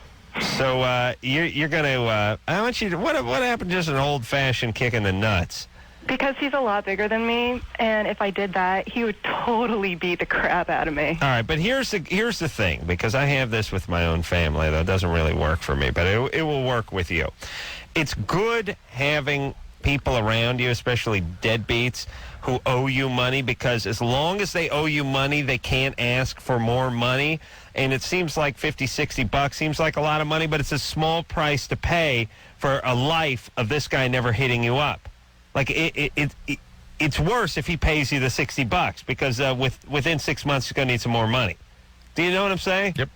Speaker 2: So you're going to. I want you to. What happened? Just an old-fashioned kick in the nuts.
Speaker 16: Because he's a lot bigger than me, and if I did that, he would totally beat the crap out of me.
Speaker 2: All right, but here's the thing, because I have this with my own family, though it doesn't really work for me, but it will work with you. It's good having people around you, especially deadbeats, who owe you money, because as long as they owe you money, they can't ask for more money. And it seems like $50-$60 seems like a lot of money, but it's a small price to pay for a life of this guy never hitting you up. Like it's worse if he pays you the $60 because within 6 months he's going to need some more money. Do you know what I'm saying?
Speaker 6: Yep.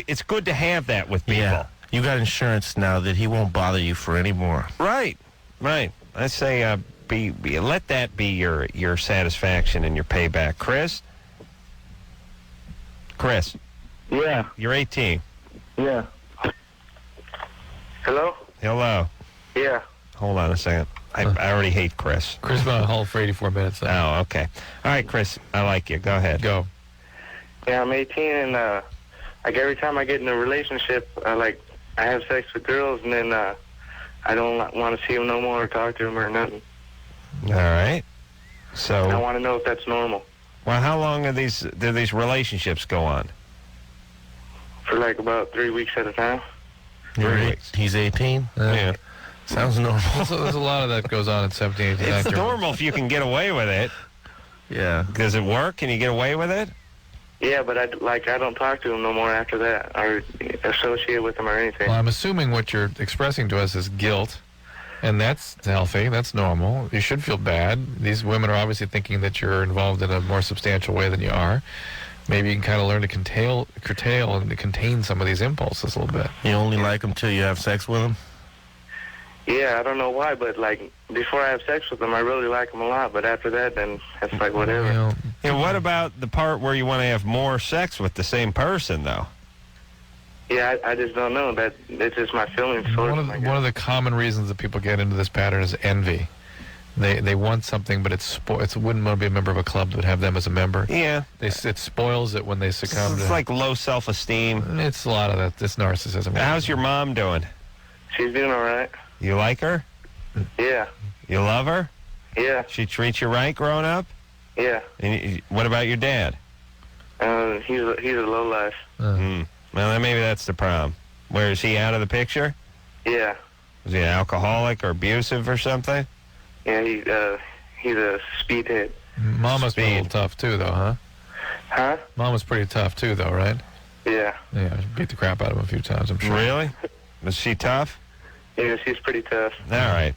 Speaker 2: It's good to have that with people.
Speaker 4: Yeah. You got insurance now that he won't bother you for any more.
Speaker 2: Right. I say let that be your satisfaction and your payback. Chris?
Speaker 9: Yeah.
Speaker 2: You're 18.
Speaker 9: Yeah. Hello?
Speaker 2: Hello.
Speaker 9: Yeah.
Speaker 2: Hold on a second. I already hate Chris.
Speaker 6: Chris been on hold for 84 minutes.
Speaker 2: Oh, okay. All right, Chris, I like you. Go ahead.
Speaker 6: Go.
Speaker 9: Yeah, I'm 18, and like every time I get in a relationship, I have sex with girls, and then I don't want to see them no more or talk to them or nothing.
Speaker 2: All right. So
Speaker 9: I want to know if that's normal.
Speaker 2: Well, how long do these relationships go on?
Speaker 9: For like about 3 weeks at a time.
Speaker 2: 3 weeks.
Speaker 4: He's 18?
Speaker 2: Yeah.
Speaker 4: Sounds normal.
Speaker 6: There's a lot of that goes on at 17, 18,
Speaker 2: It's
Speaker 6: 19.
Speaker 2: normal if you can get away with it.
Speaker 4: Yeah.
Speaker 2: Does it work? Can you get away with it?
Speaker 9: Yeah, but I don't talk to them no more after that or associate with them or anything.
Speaker 6: Well, I'm assuming what you're expressing to us is guilt, and that's healthy. That's normal. You should feel bad. These women are obviously thinking that you're involved in a more substantial way than you are. Maybe you can kind of learn to curtail and to contain some of these impulses a little bit.
Speaker 4: You only like them till you have sex with them?
Speaker 9: Yeah, I don't know why, but before I have sex with them, I really like them a lot. But after that, then it's like whatever.
Speaker 2: Yeah, what about the part where you want to have more sex with the same person, though?
Speaker 9: Yeah, I just don't know. That it's just my feelings.
Speaker 6: One of the common reasons that people get into this pattern is envy. They want something, but it wouldn't want to be a member of a club that would have them as a member.
Speaker 2: Yeah.
Speaker 6: It spoils it when they succumb
Speaker 2: It's
Speaker 6: to...
Speaker 2: like low self-esteem.
Speaker 6: It's a lot of that, this narcissism.
Speaker 2: How's your mom doing?
Speaker 9: She's doing all right.
Speaker 2: You like her?
Speaker 9: Yeah.
Speaker 2: You love her?
Speaker 9: Yeah.
Speaker 2: She treats you right growing up?
Speaker 9: Yeah.
Speaker 2: And what about your dad?
Speaker 9: He's a lowlife.
Speaker 2: Well, then maybe that's the problem. Where is he out of the picture?
Speaker 9: Yeah.
Speaker 2: Is he an alcoholic or abusive or something?
Speaker 9: Yeah, he's a speedhead.
Speaker 6: Mom must be a little tough too, though, huh?
Speaker 9: Huh?
Speaker 6: Mom was pretty tough too, though, right?
Speaker 9: Yeah.
Speaker 6: Yeah, beat the crap out of him a few times, I'm sure.
Speaker 2: Really? Was she tough?
Speaker 9: Yeah, she's pretty tough.
Speaker 2: All right.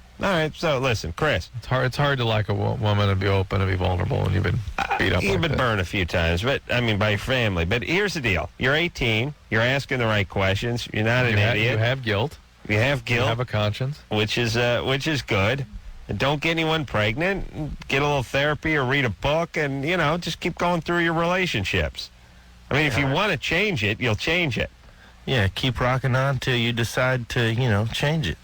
Speaker 2: So listen, Chris.
Speaker 6: It's hard to like a woman and be open and be vulnerable when you've been beat up.
Speaker 2: You've been burned a few times, but by your family. But here's the deal: you're 18. You're asking the right questions. You're not an idiot.
Speaker 6: You have guilt.
Speaker 2: You have guilt.
Speaker 6: You have a conscience,
Speaker 2: which is good. And don't get anyone pregnant. Get a little therapy or read a book, and just keep going through your relationships. I mean, if you want to change it, you'll change it.
Speaker 4: Yeah, keep rocking on till you decide to, change it.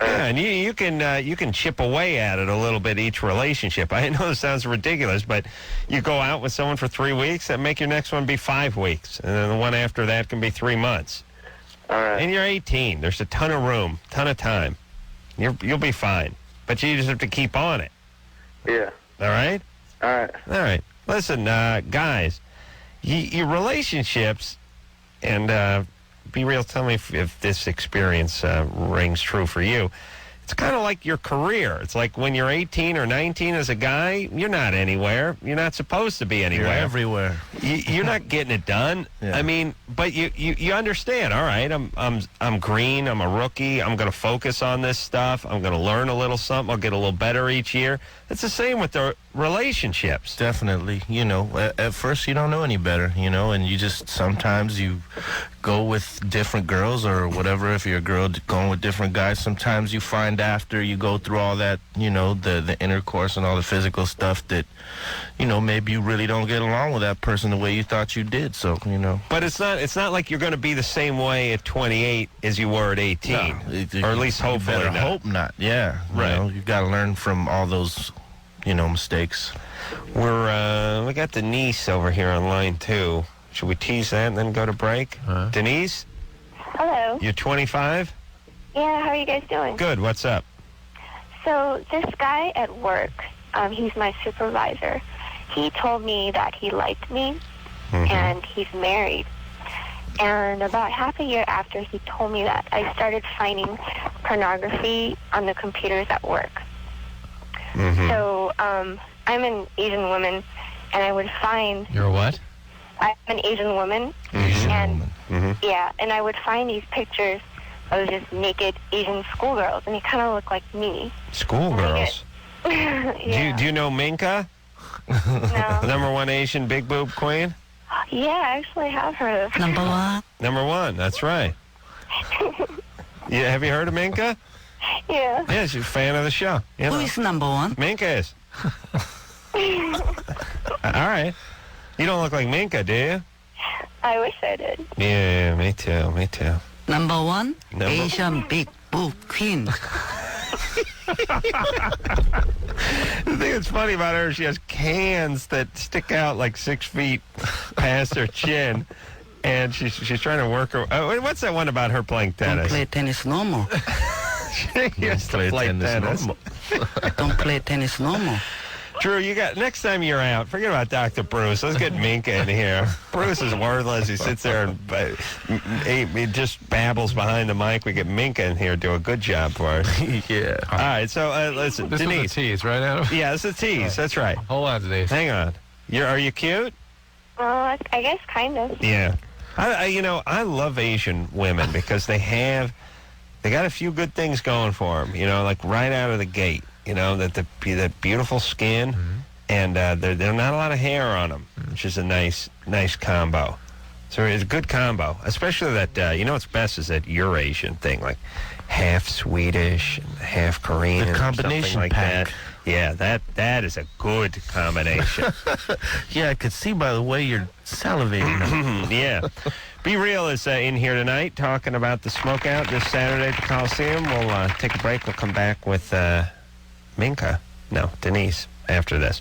Speaker 2: Yeah, and you can chip away at it a little bit each relationship. I know this sounds ridiculous, but you go out with someone for 3 weeks, that make your next one be 5 weeks, and then the one after that can be 3 months.
Speaker 9: All right.
Speaker 2: And you're 18. There's a ton of room, ton of time. You'll be fine. but you just have to keep on it.
Speaker 11: Yeah.
Speaker 2: All right?
Speaker 11: All right.
Speaker 2: All right. Listen, guys, your relationships, and be real, tell me if this experience rings true for you. It's kind of like your career. It's like when you're 18 or 19 as a guy, you're not anywhere. You're not supposed to be anywhere.
Speaker 4: You're everywhere.
Speaker 2: You're not getting it done.
Speaker 4: Yeah.
Speaker 2: I mean, but you understand. All right, I'm green. I'm a rookie. I'm going to focus on this stuff. I'm going to learn a little something. I'll get a little better each year. It's the same with the relationships.
Speaker 4: Definitely. You know, at first you don't know any better, you know, and you just sometimes you go with different girls or whatever. If you're a girl going with different guys, sometimes you find after you go through all that, you know, the intercourse and all the physical stuff that, you know, maybe you really don't get along with that person the way you thought you did. So, you know.
Speaker 2: But it's not like you're going to be the same way at 28 as you were at 18.
Speaker 4: No,
Speaker 2: or at least hopefully
Speaker 4: better
Speaker 2: not.
Speaker 4: hope not. Yeah.
Speaker 2: Right.
Speaker 4: You know, you've got to learn from all those, you know, mistakes.
Speaker 2: We got Denise over here on line 2. Should we tease that and then go to break? Denise?
Speaker 17: Hello.
Speaker 2: You're 25?
Speaker 17: Yeah, how are you guys doing?
Speaker 2: Good. What's up?
Speaker 17: So this guy at work, he's my supervisor. He told me that he liked me, and he's married. And about half a year after he told me that, I started finding pornography on the computers at work. So I'm an Asian woman, and I would find...
Speaker 6: You're a what?
Speaker 17: I'm an Asian woman. Yeah, and I would find these pictures of just naked Asian schoolgirls, and they kind of look like me.
Speaker 2: Schoolgirls?
Speaker 17: Yeah.
Speaker 2: Do you know Minka?
Speaker 17: No.
Speaker 2: Number 1 Asian big boob queen?
Speaker 17: Yeah, I actually have heard of her.
Speaker 2: Number 1, that's right. Yeah, have you heard of Minka?
Speaker 17: Yeah.
Speaker 2: Yeah, she's a fan of the show. You know.
Speaker 12: Who is number 1?
Speaker 2: Minka is. All right. You don't look like Minka, do you?
Speaker 17: I wish I did.
Speaker 2: Yeah, me too.
Speaker 12: Number 1, Asian big boob queen.
Speaker 2: The thing that's funny about her, she has cans that stick out like 6 feet past her chin, and she's trying to work her. Oh, what's that one about her playing tennis?
Speaker 12: Don't play tennis no more.
Speaker 2: She has to play tennis.
Speaker 12: Don't play tennis no more.
Speaker 2: Drew, next time you're out, forget about Dr. Bruce. Let's get Minka in here. Bruce is worthless. He sits there and he just babbles behind the mic. We get Minka in here, do a good job for us.
Speaker 4: Yeah.
Speaker 2: All right, so listen,
Speaker 6: This
Speaker 2: Denise.
Speaker 6: was a tease, right, Adam?
Speaker 2: Yeah, it's a tease. That's right.
Speaker 6: Hold on, Denise.
Speaker 2: Hang on. Are you cute?
Speaker 17: I guess kind of.
Speaker 2: Yeah. I love Asian women because they got a few good things going for them, like right out of the gate. That beautiful skin, and there's not a lot of hair on them, which is a nice combo. So it's a good combo, especially that, what's best is that Eurasian thing, like half Swedish and half Korean.
Speaker 4: The combination
Speaker 2: something like
Speaker 4: pack.
Speaker 2: that. Yeah, that is a good combination.
Speaker 4: Yeah, I could see by the way you're salivating.
Speaker 2: Yeah. Be Real is in here tonight talking about the smokeout this Saturday at the Coliseum. We'll take a break. We'll come back with Denise after this.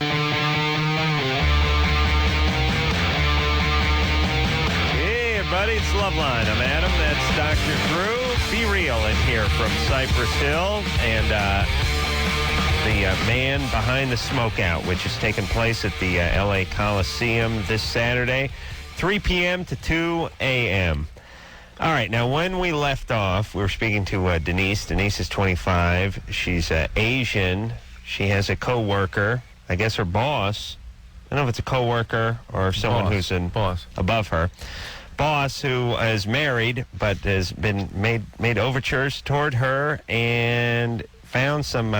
Speaker 2: Hey, everybody, it's Loveline. I'm Adam. That's Dr. Drew. Be Real in here from Cypress Hill. And the man behind the smokeout, which is taking place at the L.A. Coliseum this Saturday, 3 p.m. to 2 a.m. All right, now when we left off, we were speaking to Denise. Denise is 25. She's Asian. She has a coworker, I guess her boss. I don't know if it's a coworker or someone who's above her. Boss who is married but has been made overtures toward her and found some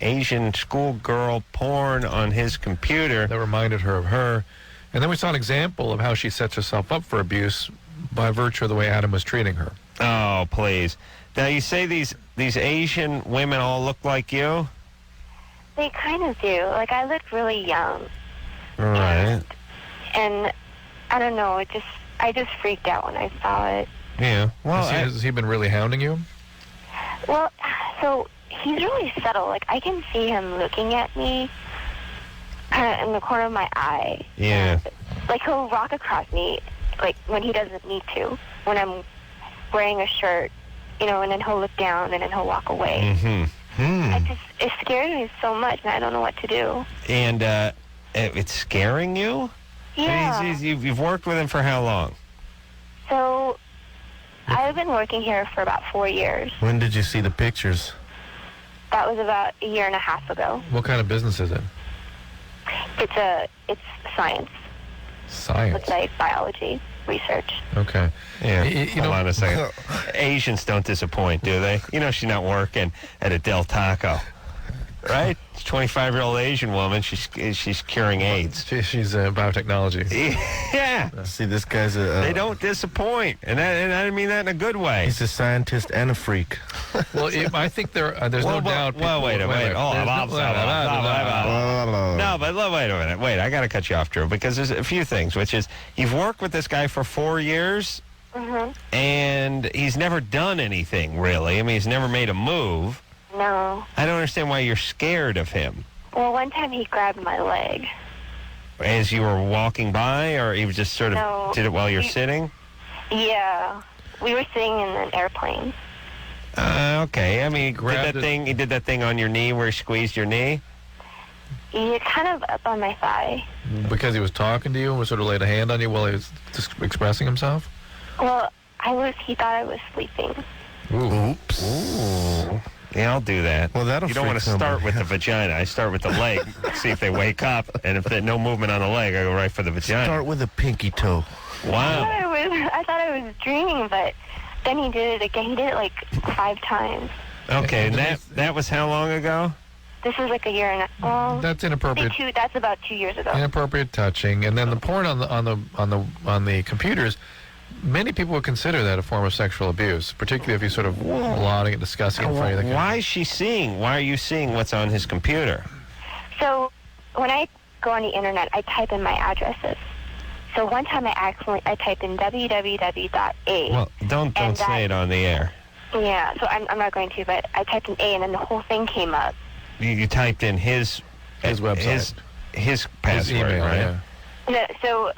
Speaker 2: Asian schoolgirl porn on his computer.
Speaker 6: That reminded her of her. And then we saw an example of how she sets herself up for abuse by virtue of the way Adam was treating her.
Speaker 2: Oh, please. Now, you say these Asian women all look like you?
Speaker 17: They kind of do. Like, I look really young.
Speaker 2: Right.
Speaker 17: And I don't know, I just freaked out when I saw it.
Speaker 2: Yeah. Well,
Speaker 6: has he been really hounding you?
Speaker 17: Well, so he's really subtle. Like, I can see him looking at me kind of in the corner of my eye.
Speaker 2: Yeah.
Speaker 17: Like, he'll walk across me, like, when he doesn't need to, when I'm wearing a shirt, and then he'll look down and then he'll walk away. It scares me so much, and I don't know what to do.
Speaker 2: And it's scaring you?
Speaker 17: Yeah.
Speaker 2: You've worked with him for how long?
Speaker 17: So, I've been working here for about 4 years.
Speaker 4: When did you see the pictures?
Speaker 17: That was about a year and a half ago.
Speaker 6: What kind of business is it?
Speaker 17: It's science.
Speaker 6: Science.
Speaker 17: It's like biology research.
Speaker 6: Okay.
Speaker 2: Yeah.
Speaker 6: You
Speaker 2: Hold on a second. Asians don't disappoint, do they? You know she's not working at a Del Taco, right? 25-year-old Asian woman. She's curing AIDS.
Speaker 6: She's biotechnology.
Speaker 2: Yeah.
Speaker 4: See, this guy's
Speaker 2: they don't disappoint, and I didn't mean that in a good way.
Speaker 4: He's a scientist and a freak.
Speaker 6: Well, I think there's no doubt.
Speaker 2: Well, wait a minute. No, but wait a minute. Wait, I got to cut you off, Drew, because there's a few things, which is you've worked with this guy for 4 years, and he's never done anything, really. I mean, he's never made a move.
Speaker 17: No.
Speaker 2: I don't understand why you're scared of him.
Speaker 17: Well, one time he grabbed my leg.
Speaker 2: As you were walking by, or he was just sort of did it while you're sitting?
Speaker 17: Yeah. We were sitting in an airplane.
Speaker 2: Okay. I mean, he did that thing on your knee where he squeezed your knee?
Speaker 17: He kind of up on my thigh.
Speaker 6: Because he was talking to you and was sort of laid a hand on you while he was just expressing himself?
Speaker 17: Well, he thought I was sleeping.
Speaker 2: Oops. Ooh. Yeah, I'll do that.
Speaker 4: Well,
Speaker 2: you don't want to start with the vagina. I start with the leg, see if they wake up, and if there's no movement on the leg, I go right for the vagina.
Speaker 4: Start with a pinky toe.
Speaker 2: Wow.
Speaker 17: I thought I was dreaming, but then he did it again. He did it like 5 times.
Speaker 2: Okay, and that was how long ago?
Speaker 17: This was like a year and a half.
Speaker 6: That's inappropriate.
Speaker 17: That's about 2 years ago.
Speaker 6: Inappropriate touching, and then the porn on the computers. Many people would consider that a form of sexual abuse, particularly if you sort of lauding and discussing in front of the camera.
Speaker 2: Why are you seeing what's on his computer?
Speaker 17: So when I go on the internet, I type in my addresses. So one time I typed in www.a.
Speaker 2: Well, don't say it on the air.
Speaker 17: Yeah, so I'm not going to, but I typed in A, and then the whole thing came up.
Speaker 2: You typed in his website, his password,
Speaker 6: email,
Speaker 2: right?
Speaker 6: Yeah.
Speaker 17: No, so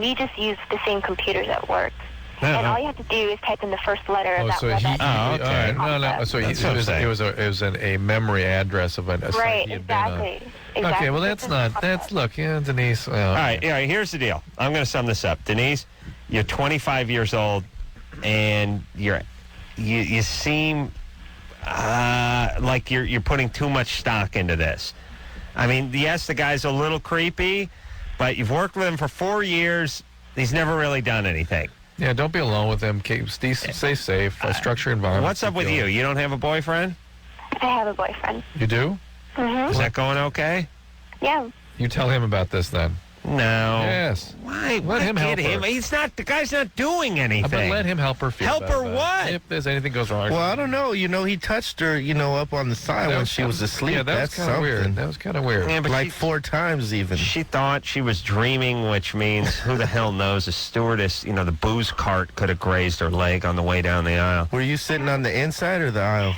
Speaker 17: we just use the same computers at work. And all you have to do is type in the first letter of that website.
Speaker 2: Okay.
Speaker 6: No. So it was a memory address of a site
Speaker 17: right,
Speaker 6: he had been on.
Speaker 17: exactly.
Speaker 6: Okay, well, look, Denise.
Speaker 2: All right, here's the deal. I'm going to sum this up. Denise, you're 25 years old, and you seem like you're putting too much stock into this. I mean, yes, the guy's a little creepy, but you've worked with him for 4 years. He's never really done anything.
Speaker 6: Yeah, don't be alone with him. Stay safe. Structure environment.
Speaker 2: What's up with you? You don't have a boyfriend?
Speaker 17: I have a boyfriend.
Speaker 6: You do?
Speaker 17: Mm-hmm.
Speaker 2: Is that going okay?
Speaker 17: Yeah.
Speaker 6: You tell him about this then.
Speaker 2: No.
Speaker 6: Yes.
Speaker 2: Why?
Speaker 6: Let him help her.
Speaker 2: The guy's not doing anything.
Speaker 6: But let him help her feel
Speaker 2: Help
Speaker 6: better.
Speaker 2: her what?
Speaker 6: If there's anything goes wrong.
Speaker 4: Well, I don't know. He touched her, up on the side when she was asleep.
Speaker 6: Yeah, that's kind of weird. That was kind of weird.
Speaker 2: Yeah, but
Speaker 4: like 4 times even.
Speaker 2: She thought she was dreaming, which means who the hell knows? A stewardess, the booze cart could have grazed her leg on the way down the aisle.
Speaker 4: Were you sitting on the inside or the aisle?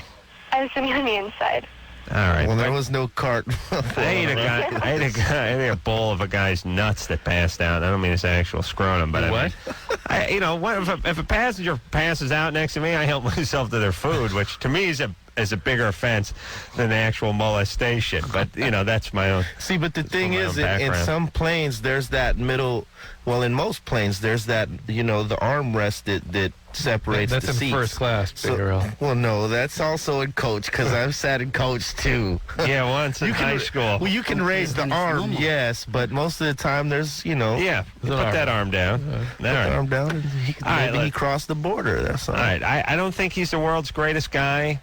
Speaker 17: I was sitting on the inside.
Speaker 2: All right.
Speaker 4: Well, there was no cart.
Speaker 2: I ate a bowl of a guy's nuts that passed out. I don't mean his actual scrotum, but if a passenger passes out next to me, I help myself to their food, which to me is a bigger offense than the actual molestation. But that's my own.
Speaker 4: See, but the thing is, in some planes, there's that middle. Well, in most planes, there's that the armrest that separates
Speaker 6: that's
Speaker 4: the seats.
Speaker 6: That's in first class, Pedro.
Speaker 4: Well, no, that's also in coach, because I've sat in coach too.
Speaker 2: Yeah, once in high school.
Speaker 4: Well, you can raise the arm, yes, but most of the time there's,
Speaker 2: Yeah, put that arm down.
Speaker 4: Put the arm down, and he crossed the border. That's all.
Speaker 2: All right, I don't think he's the world's greatest guy.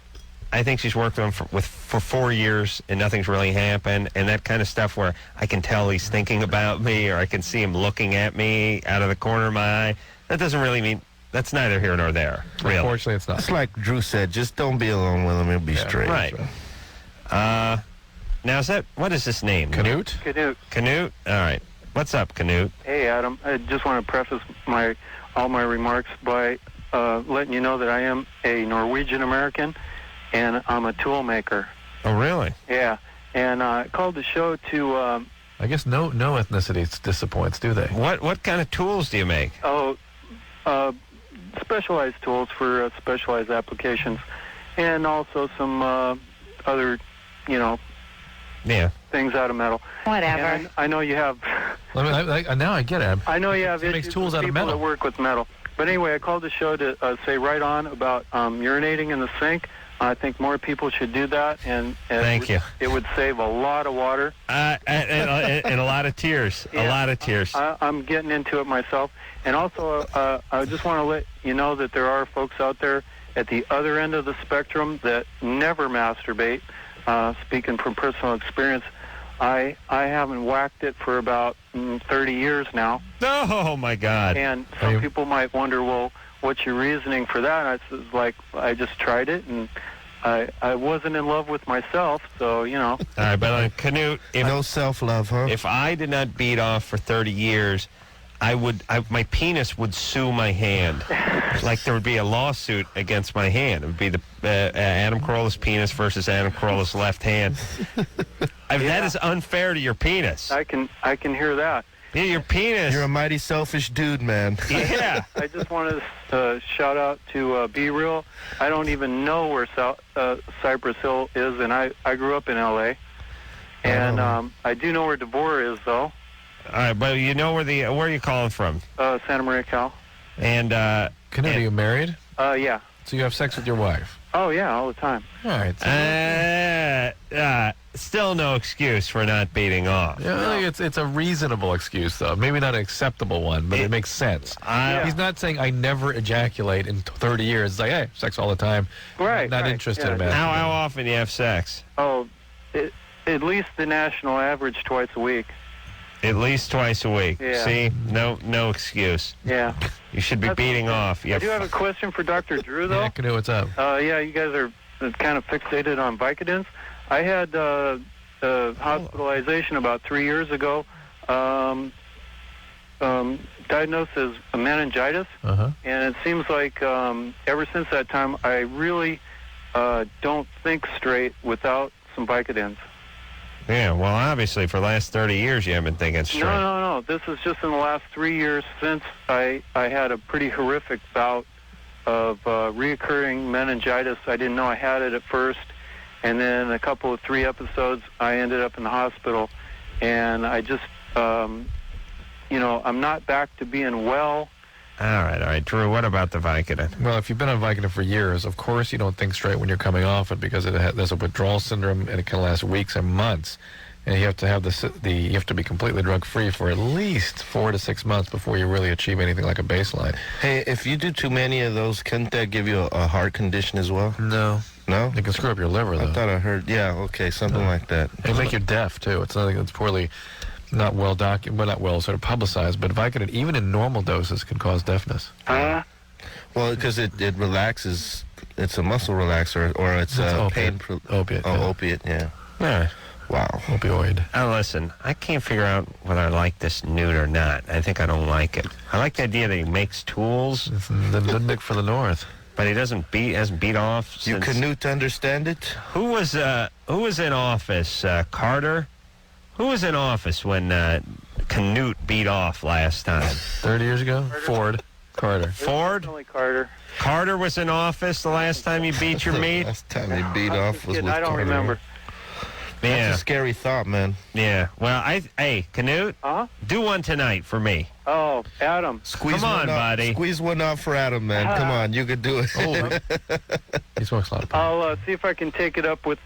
Speaker 2: I think she's worked with him for 4 years, and nothing's really happened. And that kind of stuff where I can tell he's thinking about me, or I can see him looking at me out of the corner of my eye. That doesn't really mean... That's neither here nor there, really.
Speaker 6: Unfortunately, it's not.
Speaker 4: It's like Drew said, just don't be alone with him. It'll be straight.
Speaker 2: Right. Now, what is this name?
Speaker 6: Canute?
Speaker 2: Canute? All right. What's up, Canute?
Speaker 18: Hey, Adam. I just want to preface all my remarks by letting you know that I am a Norwegian American, and I'm a tool maker.
Speaker 2: Oh, really?
Speaker 18: Yeah. And I called the show to...
Speaker 6: I guess no ethnicity disappoints, do they?
Speaker 2: What kind of tools do you make?
Speaker 18: Oh, specialized tools for specialized applications, and also some other, you know, things out of metal.
Speaker 14: Whatever.
Speaker 18: And I know you have.
Speaker 6: Now I get it.
Speaker 18: I know you have
Speaker 6: He makes
Speaker 18: issues
Speaker 6: tools
Speaker 18: with
Speaker 6: out of
Speaker 18: people
Speaker 6: metal.
Speaker 18: that work with metal. But anyway, I called the show to say right on about urinating in the sink. I think more people should do that, and
Speaker 2: Thank you.
Speaker 18: It would save a lot of water.
Speaker 2: And a lot of tears.
Speaker 18: Yeah,
Speaker 2: a lot of tears.
Speaker 18: I'm getting into it myself. And also, I just want to let you know that there are folks out there at the other end of the spectrum that never masturbate. Speaking from personal experience, I haven't whacked it for about 30 years now.
Speaker 2: Oh, my God.
Speaker 18: And some people might wonder, well, what's your reasoning for that? And I was like, I just tried it, and I wasn't in love with myself, so, you know.
Speaker 2: All right, but Canute,
Speaker 4: no self-love, huh?
Speaker 2: If I did not beat off for 30 years, my penis would sue my hand. Like there would be a lawsuit against my hand. It would be the Adam Carolla's penis versus Adam Carolla's left hand. That is unfair to your penis.
Speaker 18: I can hear that.
Speaker 2: Yeah, your penis.
Speaker 4: You're a mighty selfish dude, man.
Speaker 2: Yeah.
Speaker 18: I just wanted to shout out to Be Real. I don't even know where Cypress Hill is, and I grew up in L.A. And I do know where Devore is, though.
Speaker 2: All right, but you know where are you calling from?
Speaker 18: Santa Maria, Cal.
Speaker 2: And
Speaker 6: Canute, are you married?
Speaker 18: Yeah.
Speaker 6: So you have sex with your wife?
Speaker 18: Oh yeah, all the time.
Speaker 6: All right.
Speaker 2: Still no excuse for not beating off.
Speaker 6: Yeah, it's a reasonable excuse, though. Maybe not an acceptable one, but it makes sense. He's not saying I never ejaculate in 30 years. It's like, hey, sex all the time.
Speaker 18: Right.
Speaker 6: Not interested in that.
Speaker 2: How often do you have sex?
Speaker 18: Oh, at least the national average twice a week.
Speaker 2: At least twice a week.
Speaker 18: Yeah.
Speaker 2: See? No excuse.
Speaker 18: Yeah.
Speaker 2: You should be beating off.
Speaker 18: I do have a question for Dr. Drew, though.
Speaker 6: Yeah, Canute, what's up?
Speaker 18: Yeah, you guys are kind of fixated on Vicodins. I had hospitalization about 3 years ago, diagnosed as a meningitis, and it seems like ever since that time, I really don't think straight without some Vicodins.
Speaker 2: Yeah, well, obviously, for the last 30 years, you haven't been thinking straight.
Speaker 18: No. This is just in the last 3 years since I had a pretty horrific bout of reoccurring meningitis. I didn't know I had it at first, and then a couple of 3 episodes, I ended up in the hospital, and I just, I'm not back to being well.
Speaker 2: All right. Drew, what about the Vicodin?
Speaker 6: Well, if you've been on Vicodin for years, of course you don't think straight when you're coming off it because there's a withdrawal syndrome and it can last weeks and months. And you have to have you have to be completely drug-free for at least 4 to 6 months before you really achieve anything like a baseline.
Speaker 4: Hey, if you do too many of those, can't that give you a heart condition as well?
Speaker 6: No.
Speaker 4: No?
Speaker 6: It can screw up your liver, though.
Speaker 4: I thought I heard, something like that.
Speaker 6: It make you deaf, too. It's something that's poorly... not well sort of publicized, but Vicodin, even in normal doses, can cause deafness.
Speaker 4: Well, because it relaxes, it's a muscle relaxer, or it's a pain...
Speaker 6: Opiate.
Speaker 4: Opiate, yeah.
Speaker 2: Yeah.
Speaker 4: Wow.
Speaker 6: Opioid.
Speaker 2: Listen, I can't figure out whether I like this Newt or not. I think I don't like it. I like the idea that he makes tools.
Speaker 6: The Nudnik for the North.
Speaker 2: But he hasn't beat off since...
Speaker 4: You Canute understand it?
Speaker 2: Who was in office? Carter? Who was in office when Canute beat off last time?
Speaker 6: 30 years ago? Ford. Carter.
Speaker 2: Ford?
Speaker 18: Definitely Carter.
Speaker 2: Carter was in office the last time you beat your meat?
Speaker 4: Last time he beat off was with
Speaker 18: I don't
Speaker 4: Carter.
Speaker 18: remember.
Speaker 4: That's a scary thought, man.
Speaker 2: Yeah. Well, hey, Canute, do one tonight for me.
Speaker 18: Oh, Adam.
Speaker 2: Come on, buddy.
Speaker 4: Squeeze one out for Adam, man. Come on, you could do it.
Speaker 6: He smokes a lot of pot.
Speaker 18: I'll see if I can take it up with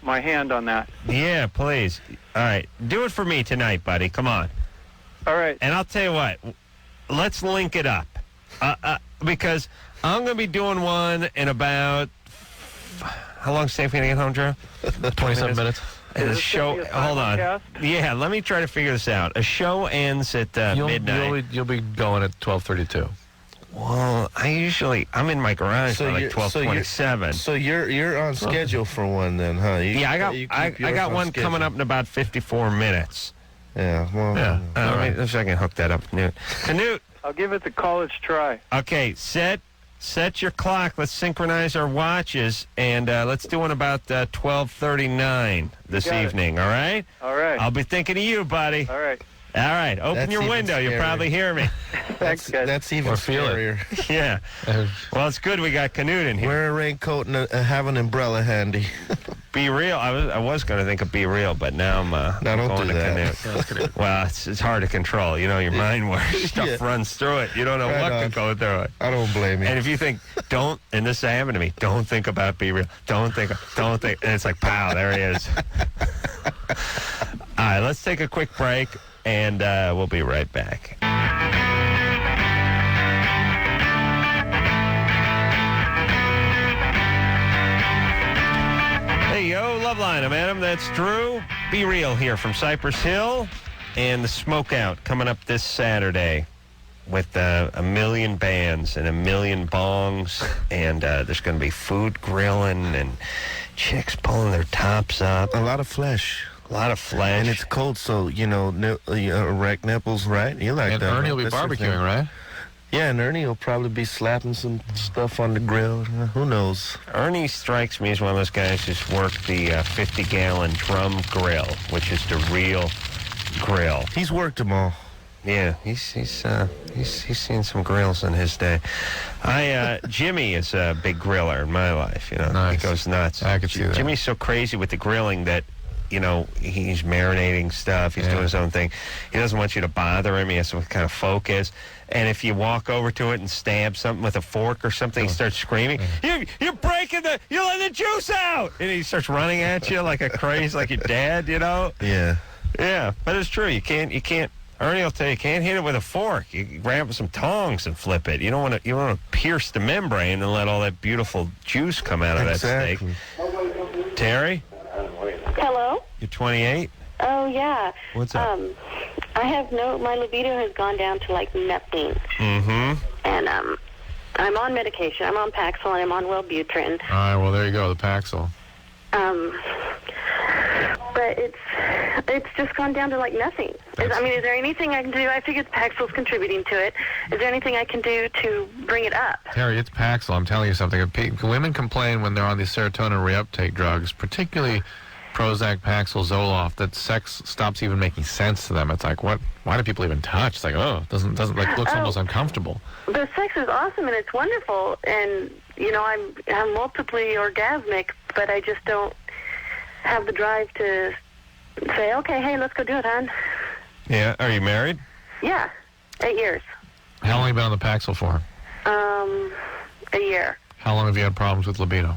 Speaker 18: my hand on that.
Speaker 2: Yeah, please. All right. Do it for me tonight, buddy. Come on.
Speaker 18: All right.
Speaker 2: And I'll tell you what. Let's link it up. Because I'm going to be doing one in about... How long is Steve going to get home, Drew?
Speaker 6: 27 minutes.
Speaker 2: And the show... Hold on. Yeah, let me try to figure this out. A show ends at midnight.
Speaker 6: You'll be going at 12:32.
Speaker 2: Well, I'm in my garage by like 12:27.
Speaker 4: So you're on schedule for one then, huh?
Speaker 2: I got one coming up in about 54 minutes.
Speaker 4: Yeah, well...
Speaker 2: Yeah. Let me see if I can hook that up. Canute.
Speaker 18: I'll give it the college try.
Speaker 2: Okay, set your clock. Let's synchronize our watches, and let's do one about 12:39 this evening, all right?
Speaker 18: All right.
Speaker 2: I'll be thinking of you, buddy.
Speaker 18: All right.
Speaker 2: All right, open
Speaker 4: That's
Speaker 2: your
Speaker 4: even
Speaker 2: window. You'll
Speaker 4: scarier.
Speaker 2: probably hear me.
Speaker 11: Thanks, guys.
Speaker 4: That's even
Speaker 6: Or feel it.
Speaker 4: scarier.
Speaker 2: Yeah. Well, it's good we got Canute in here.
Speaker 4: Wear a raincoat and have an umbrella handy.
Speaker 2: Be Real. I was going to think of Be Real, but now I'm
Speaker 4: don't
Speaker 2: going
Speaker 4: do
Speaker 2: to
Speaker 4: that.
Speaker 2: Canute. Well, it's hard to control. You know, your mind works. Stuff
Speaker 4: Yeah.
Speaker 2: runs through it. You don't know
Speaker 4: Right
Speaker 2: what
Speaker 4: on.
Speaker 2: could go through it.
Speaker 4: I don't blame you.
Speaker 2: And if you think, and this happened to me, don't think about Be Real. Don't think, and it's like, pow, there he is. All right, let's take a quick break, and we'll be right back. Hey, yo, Loveline. I'm Adam. That's Drew. Be Real here from Cypress Hill. And the Smokeout coming up this Saturday with a million bands and a million bongs. And there's going to be food grilling and chicks pulling their tops up.
Speaker 4: A lot of flesh.
Speaker 2: A lot of flesh.
Speaker 4: And it's cold, so, erect nipples, right? You like
Speaker 6: And
Speaker 4: that.
Speaker 6: Ernie will be
Speaker 4: That's your
Speaker 6: barbecuing,
Speaker 4: thing.
Speaker 6: right?
Speaker 4: Yeah, and Ernie will probably be slapping some stuff on the grill. Who knows?
Speaker 2: Ernie strikes me as one of those guys who's worked the 50-gallon drum grill, which is the real grill.
Speaker 4: He's worked them all.
Speaker 2: Yeah, he's seen some grills in his day. Jimmy is a big griller in my life. You know,
Speaker 6: Nice.
Speaker 2: He goes nuts.
Speaker 6: I could see that.
Speaker 2: Jimmy's so crazy with the grilling that, you know, he's marinating stuff. He's doing his own thing. He doesn't want you to bother him. He has to kind of focus. And if you walk over to it and stab something with a fork or something, he starts screaming, "You're breaking you're letting the juice out!" And he starts running at you like a crazy, like your dad, you know?
Speaker 4: Yeah.
Speaker 2: Yeah, but it's true. You can't. Ernie will tell you, can't hit it with a fork. You grab some tongs and flip it. You don't want to pierce the membrane and let all that beautiful juice come out of that steak. Terry?
Speaker 7: Hello?
Speaker 2: You're 28?
Speaker 7: Oh, yeah.
Speaker 2: What's up?
Speaker 7: My libido has gone down to like nothing.
Speaker 2: Mm-hmm.
Speaker 7: And I'm on medication. I'm on Paxil and I'm on Wellbutrin.
Speaker 6: All right, well, there you go, the Paxil.
Speaker 7: But it's just gone down to like nothing. Is there anything I can do? I figure the Paxil's contributing to it. Is there anything I can do to bring it up?
Speaker 6: Terry, it's Paxil. I'm telling you something. Women complain when they're on these serotonin reuptake drugs, particularly Prozac, Paxil, Zoloft, that sex stops even making sense to them. It's like, what? Why do people even touch? It's like, doesn't looks almost uncomfortable.
Speaker 7: The sex is awesome and it's wonderful, and I'm multiply orgasmic, but I just don't have the drive to say, okay, hey, let's go do it, hon.
Speaker 2: Yeah. Are you married?
Speaker 7: Yeah, 8 years.
Speaker 6: How long have you been on the Paxil for?
Speaker 7: A year.
Speaker 6: How long have you had problems with libido?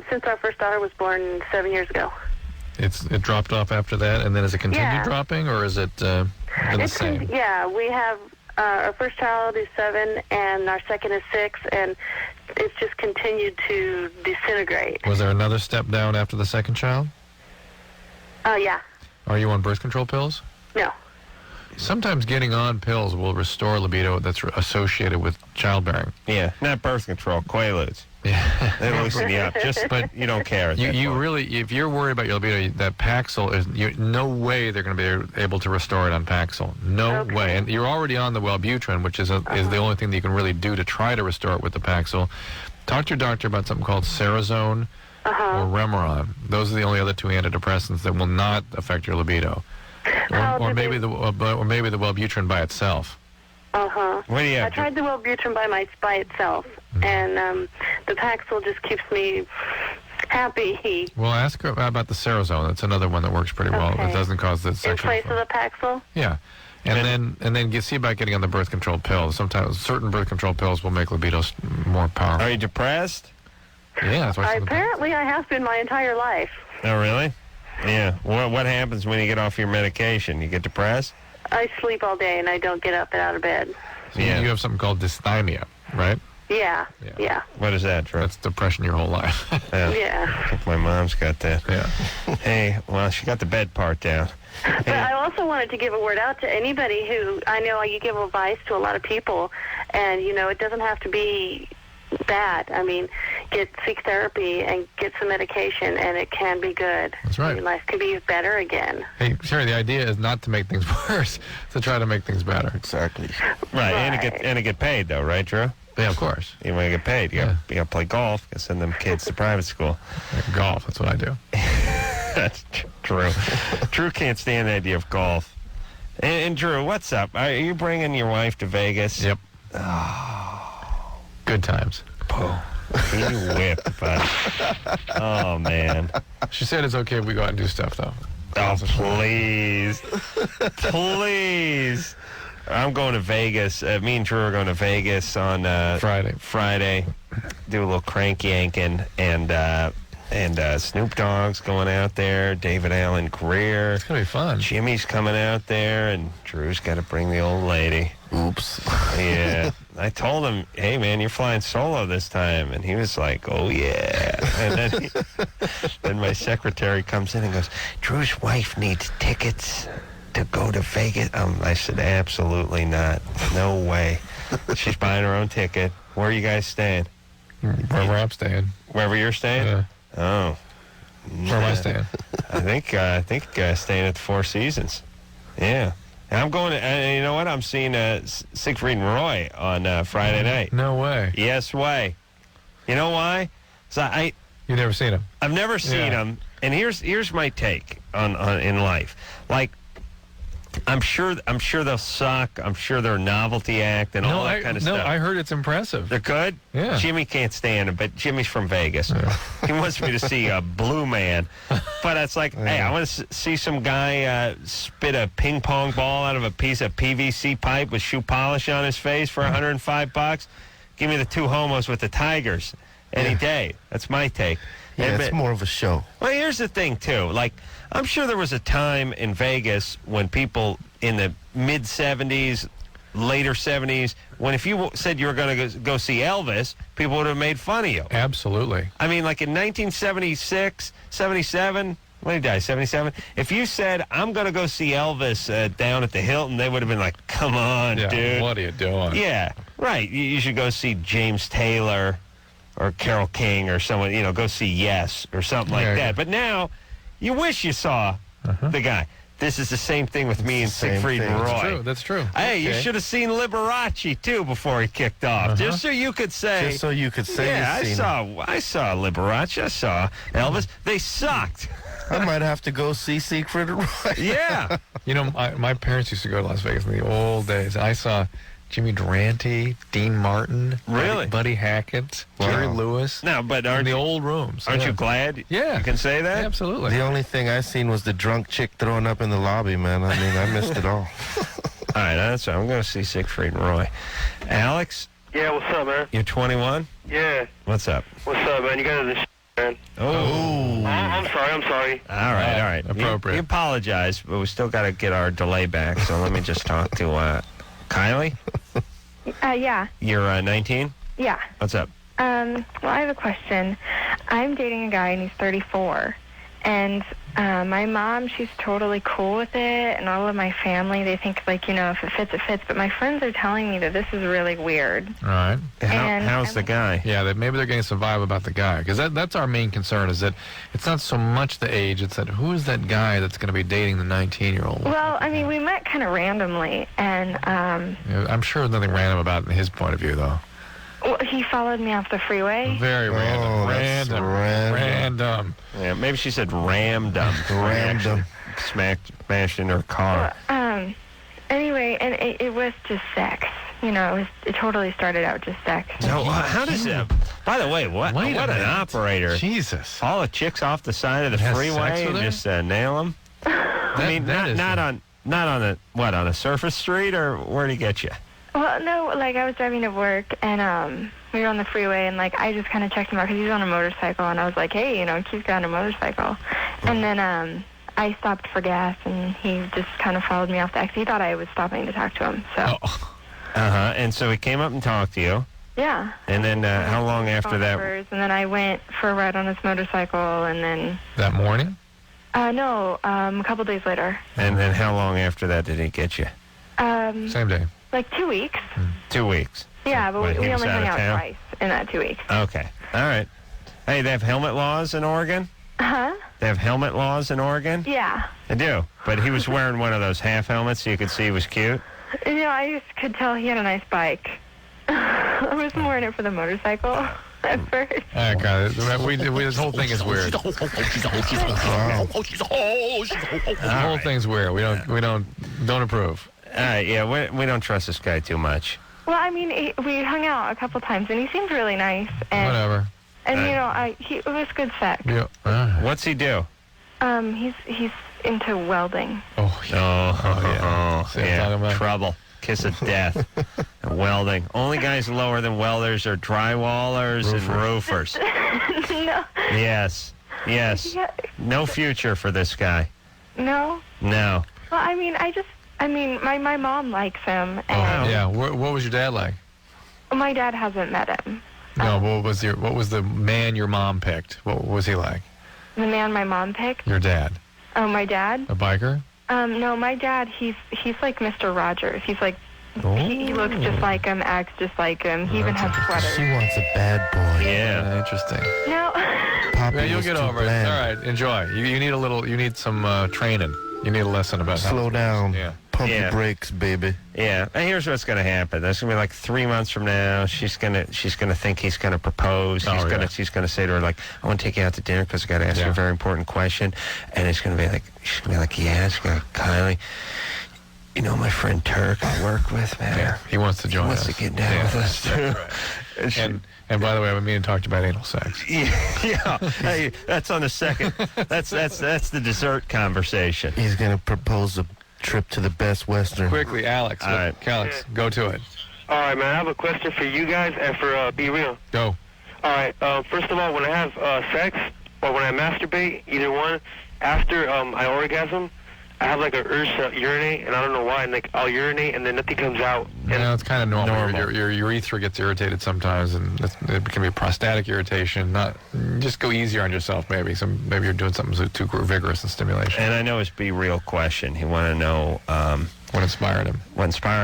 Speaker 7: Since our first daughter was born 7 years ago.
Speaker 6: It dropped off after that, and then has it continued dropping, or is it been the same?
Speaker 7: Yeah, we have our first child is 7, and our second is 6, and it's just continued to disintegrate.
Speaker 6: Was there another step down after the second child?
Speaker 7: Yeah.
Speaker 6: Are you on birth control pills?
Speaker 7: No.
Speaker 6: Sometimes getting on pills will restore libido that's associated with childbearing.
Speaker 2: Yeah, not birth control, Quaaludes.
Speaker 6: Yeah.
Speaker 2: They loosen you up, but you don't care.
Speaker 6: You really, if you're worried about your libido, that Paxil is no way they're going to be able to restore it on Paxil. No way. And you're already on the Wellbutrin, which is the only thing that you can really do to try to restore it with the Paxil. Talk to your doctor about something called Cerazone or Remeron. Those are the only other two antidepressants that will not affect your libido. Or maybe the Wellbutrin by itself.
Speaker 2: What do you have?
Speaker 7: I tried the Wellbutrin by itself, and the Paxil just keeps me happy.
Speaker 6: Well, ask her about the Cerazone. That's another one that works pretty well. It doesn't cause the
Speaker 7: In
Speaker 6: sexual.
Speaker 7: place of the Paxil?
Speaker 6: Yeah. And then see about getting on the birth control pills. Sometimes certain birth control pills will make libido more powerful.
Speaker 2: Are you depressed?
Speaker 6: Yeah, that's why.
Speaker 7: Apparently, I have been my entire life.
Speaker 2: Oh, really? Yeah. What happens when you get off your medication? You get depressed?
Speaker 7: I sleep all day, and I don't get up and out of bed.
Speaker 6: So you have something called dysthymia, right?
Speaker 7: Yeah.
Speaker 2: What is that, Drew?
Speaker 6: That's depression your whole life.
Speaker 2: Yeah. I think my mom's got that.
Speaker 6: Yeah.
Speaker 2: Hey, well, she got the bed part down.
Speaker 7: But I also wanted to give a word out to anybody who, I know you give advice to a lot of people, and, it doesn't have to be bad. I mean, seek therapy and get some medication, and it can be good.
Speaker 6: That's right.
Speaker 7: Your life can be better again.
Speaker 6: Hey, Sherry, the idea is not to make things worse, to try to make things better.
Speaker 4: Exactly.
Speaker 2: Right. And to get paid, though, right, Drew?
Speaker 6: Yeah, of course.
Speaker 2: You want to get paid. You got to play golf. You got to send them kids to private school.
Speaker 6: Golf, that's what I do.
Speaker 2: That's true. Drew can't stand the idea of golf. And Drew, what's up? Are you bringing your wife to Vegas?
Speaker 6: Yep.
Speaker 2: Oh.
Speaker 6: Good times.
Speaker 2: Oh. You whip, buddy. Oh, man.
Speaker 6: She said it's okay if we go out and do stuff, though.
Speaker 2: Oh, please. Please. I'm going to Vegas. Me and Drew are going to Vegas on Friday. Do a little crank yanking. And Snoop Dogg's going out there. David Allen Greer.
Speaker 6: It's going to be fun.
Speaker 2: Jimmy's coming out there. And Drew's got to bring the old lady.
Speaker 4: Oops.
Speaker 2: Yeah. I told him, hey, man, you're flying solo this time. And he was like, oh, yeah. And then my secretary comes in and goes, Drew's wife needs tickets to go to Vegas. I said, absolutely not. No way. She's buying her own ticket. Where are you guys staying?
Speaker 6: Wherever I'm staying.
Speaker 2: Wherever you're staying?
Speaker 6: Yeah.
Speaker 2: Oh.
Speaker 6: Where am I staying?
Speaker 2: I think staying at the Four Seasons. Yeah. And I'm going to, you know what? I'm seeing Siegfried and Roy on Friday night.
Speaker 6: No way.
Speaker 2: Yes way. You know why?
Speaker 6: You've never seen him?
Speaker 2: I've never seen him. And here's my take on in life. Like, I'm sure they'll suck. I'm sure they're a novelty act and all that kind of stuff.
Speaker 6: No, I heard it's impressive.
Speaker 2: They're good?
Speaker 6: Yeah.
Speaker 2: Jimmy can't stand it, but Jimmy's from Vegas. Yeah. He wants me to see a Blue Man. But it's like, hey, I want to see some guy spit a ping pong ball out of a piece of PVC pipe with shoe polish on his face for $105. Give me the two homos with the Tigers any day. That's my take.
Speaker 4: Yeah, it's more of a show.
Speaker 2: Well, here's the thing, too. Like, I'm sure there was a time in Vegas when people in the mid-'70s, later 70s, when if you said you were going to go see Elvis, people would have made fun of you.
Speaker 6: Absolutely.
Speaker 2: I mean, like in 1976, 77, when did he die, 77? If you said, I'm going to go see Elvis down at the Hilton, they would have been like, come on, dude.
Speaker 6: What are you doing?
Speaker 2: Yeah, right. You should go see James Taylor or Carole King or someone, go see Yes or something like that. But now, you wish you saw the guy. This is the same thing with me and Siegfried and Roy.
Speaker 6: That's true.
Speaker 2: Hey, you should have seen Liberace, too, before he kicked off. Just so you could say.
Speaker 4: Just so you could say.
Speaker 2: Yeah, I saw Liberace. I saw Elvis. They sucked.
Speaker 4: I might have to go see Siegfried and Roy.
Speaker 2: Yeah.
Speaker 6: My parents used to go to Las Vegas in the old days. I saw Jimmy Durante, Dean Martin,
Speaker 2: really?
Speaker 6: Buddy Hackett, Jerry Lewis.
Speaker 2: No, but
Speaker 6: in the old rooms.
Speaker 2: Aren't you glad?
Speaker 6: Yeah,
Speaker 2: you can say that.
Speaker 6: Absolutely.
Speaker 4: The only thing I seen was the drunk chick throwing up in the lobby. Man, I mean, I missed it all.
Speaker 2: All right, that's right. I'm going to see Siegfried and Roy. Alex.
Speaker 19: Yeah, what's up, man?
Speaker 2: You're 21.
Speaker 19: Yeah.
Speaker 2: What's up?
Speaker 19: What's up, man? You got this, man.
Speaker 2: Oh.
Speaker 19: I'm sorry.
Speaker 2: All right.
Speaker 6: Appropriate.
Speaker 2: You apologize, but we still got to get our delay back. So let me just talk to Kylie.
Speaker 20: Yeah.
Speaker 2: You're 19?
Speaker 20: Yeah.
Speaker 2: What's up?
Speaker 20: Well, I have a question. I'm dating a guy, and he's 34. And my mom, she's totally cool with it, and all of my family, they think, if it fits, it fits. But my friends are telling me that this is really weird.
Speaker 6: All right.
Speaker 2: How's the guy?
Speaker 6: Yeah, maybe they're getting some vibe about the guy. Because that's our main concern, is that it's not so much the age, it's that who is that guy that's going to be dating the 19-year-old?
Speaker 20: Well, I mean, we met kind of randomly, and
Speaker 6: I'm sure there's nothing random about it in his point of view, though.
Speaker 20: Well, he followed me off the freeway.
Speaker 6: Very random. Random.
Speaker 2: Yeah, maybe she said ramdom. Random. Smashed in her car.
Speaker 20: Well, anyway, and it was just sex. It totally started out just sex.
Speaker 2: So how does that? By the way, what an operator!
Speaker 6: Jesus!
Speaker 2: All the chicks off the side of the freeway and just nail them. I mean, not on a surface street, or where'd he get you?
Speaker 20: Well, no, I was driving to work, and we were on the freeway, and, I just kind of checked him out because he was on a motorcycle, and I was like, hey, keep going on a motorcycle. And then I stopped for gas, and he just kind of followed me off the exit. He thought I was stopping to talk to him, so.
Speaker 2: And so he came up and talked to you.
Speaker 20: Yeah.
Speaker 2: And then how long after that?
Speaker 20: And then I went for a ride on his motorcycle, and then.
Speaker 6: That morning?
Speaker 20: No, a couple days later.
Speaker 2: And then how long after that did he get you?
Speaker 6: Same day.
Speaker 20: 2 weeks.
Speaker 2: 2 weeks.
Speaker 20: Yeah, but we only hung out twice in that 2 weeks.
Speaker 2: Okay. All right. Hey, they have helmet laws in Oregon?
Speaker 20: Huh?
Speaker 2: They have helmet laws in Oregon?
Speaker 20: Yeah.
Speaker 2: They do. But he was wearing one of those half helmets so you could see he was cute?
Speaker 20: I just could tell he had a nice bike. I was more in it for the motorcycle. at first.
Speaker 6: All right, guys. This whole thing is weird. The whole thing's weird. We don't approve.
Speaker 2: All right, yeah, we don't trust this guy too much.
Speaker 20: Well, I mean, we hung out a couple times, and he seemed really nice. And,
Speaker 6: Whatever.
Speaker 20: And it was good sex.
Speaker 6: Yeah.
Speaker 2: What's he do?
Speaker 20: He's into welding.
Speaker 2: Yeah. Trouble. Kiss of death. Welding. Only guys lower than welders are drywallers and roofers.
Speaker 20: No.
Speaker 2: Yes.
Speaker 20: Yeah.
Speaker 2: No future for this guy.
Speaker 20: No.
Speaker 2: No.
Speaker 20: Well, I mean, my mom likes him. And
Speaker 6: Yeah. What was your dad like?
Speaker 20: My dad hasn't met him.
Speaker 6: No. What was the man your mom picked? What was he like?
Speaker 20: The man my mom picked?
Speaker 6: Your dad.
Speaker 20: Oh, my dad?
Speaker 6: A biker?
Speaker 20: No, my dad, he's like Mr. Rogers. He's like, he looks just like him, acts just like him. He even has sweaters.
Speaker 4: She wants a bad boy.
Speaker 2: Yeah.
Speaker 6: Interesting.
Speaker 20: No.
Speaker 4: Poppy
Speaker 6: You'll
Speaker 4: was
Speaker 6: get
Speaker 4: too
Speaker 6: over
Speaker 4: bland.
Speaker 6: it. All right, enjoy. You need some training. You need a lesson about how
Speaker 4: Slow down.
Speaker 6: Yeah.
Speaker 4: Pump your brakes, baby.
Speaker 2: Yeah. And here's what's going to happen. There's going to be like 3 months from now. She's gonna think he's going to propose. She's going to say to her like, "I want to take you out to dinner because I got to ask you a very important question." And it's going to be like, she's going to be like, "Yeah." She's going to Kylie. You know my friend Turk I work with, man.
Speaker 6: Yeah, he wants to join us.
Speaker 2: He wants to get down with us too.
Speaker 6: Right. And by the way, I've been meaning to talk to you about anal sex.
Speaker 2: Yeah. Hey, that's on the second. That's the dessert conversation.
Speaker 4: He's gonna propose a trip to the Best Western.
Speaker 6: Quickly, Alex.
Speaker 2: All right,
Speaker 6: Alex, go to it.
Speaker 19: All right, man. I have a question for you guys and for Be Real.
Speaker 6: Go.
Speaker 19: All right. First of all, when I have sex or when I masturbate, either one, after I orgasm, I have like an urge to urinate, and I don't know why. And like I'll urinate, and then nothing comes out.
Speaker 6: Yeah, it's kind of normal. Your urethra gets irritated sometimes, and it can be prostatic irritation. Just go easier on yourself, maybe. Maybe you're doing something too vigorous in stimulation.
Speaker 2: And I know his Be Real question. He wanted to know
Speaker 6: what inspired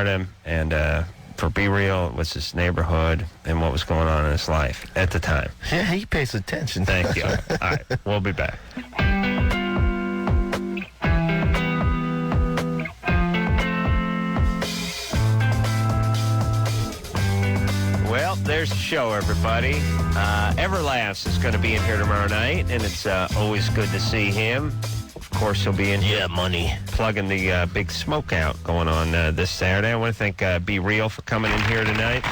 Speaker 6: him.
Speaker 2: And for Be Real, it was his neighborhood and what was going on in his life at the time.
Speaker 4: Yeah, he pays attention.
Speaker 2: Thank you. All right, we'll be back. Well, there's the show, everybody. Everlast is going to be in here tomorrow night, and it's always good to see him. Of course, he'll be in here plugging the big smoke out going on this Saturday. I want to thank Be Real for coming in here tonight.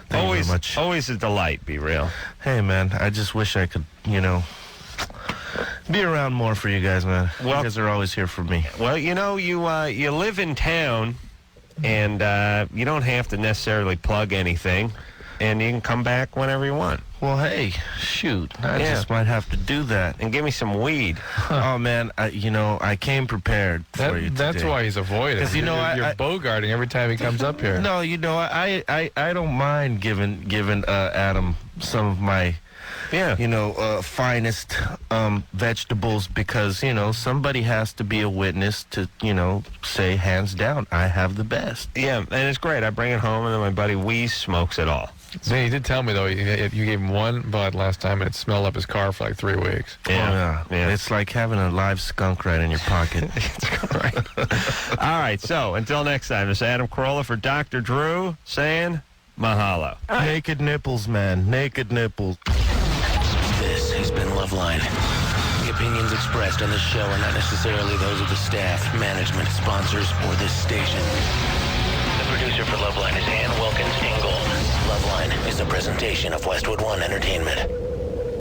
Speaker 4: Thank you very much.
Speaker 2: Always a delight, Be Real.
Speaker 4: Hey, man, I just wish I could, be around more for you guys, man. You guys are always here for me.
Speaker 2: Well, you live in town, and you don't have to necessarily plug anything, and you can come back whenever you want.
Speaker 4: Well, hey, shoot, I just might have to do that.
Speaker 2: And give me some weed.
Speaker 4: Oh, man, I came prepared for you today.
Speaker 6: That's why he's avoiding.
Speaker 4: Because,
Speaker 6: you're bogarting every time he comes up here.
Speaker 4: No, I don't mind giving Adam some of my finest vegetables because, somebody has to be a witness to, say hands down, I have the best.
Speaker 2: Yeah, and it's great. I bring it home, and then my buddy Wheeze smokes it all.
Speaker 6: See, he did tell me, though, you gave him one bud last time, and it smelled up his car for like 3 weeks.
Speaker 2: Yeah.
Speaker 4: It's like having a live skunk right in your pocket.
Speaker 2: That's right. All right, so until next time, it's Adam Carolla for Dr. Drew saying mahalo.
Speaker 4: Naked nipples, man. Naked nipples.
Speaker 1: This has been Loveline. The opinions expressed on this show are not necessarily those of the staff, management, sponsors, or this station. The producer for Loveline is Ann Wilkins Ingold. Loveline is a presentation of Westwood One Entertainment.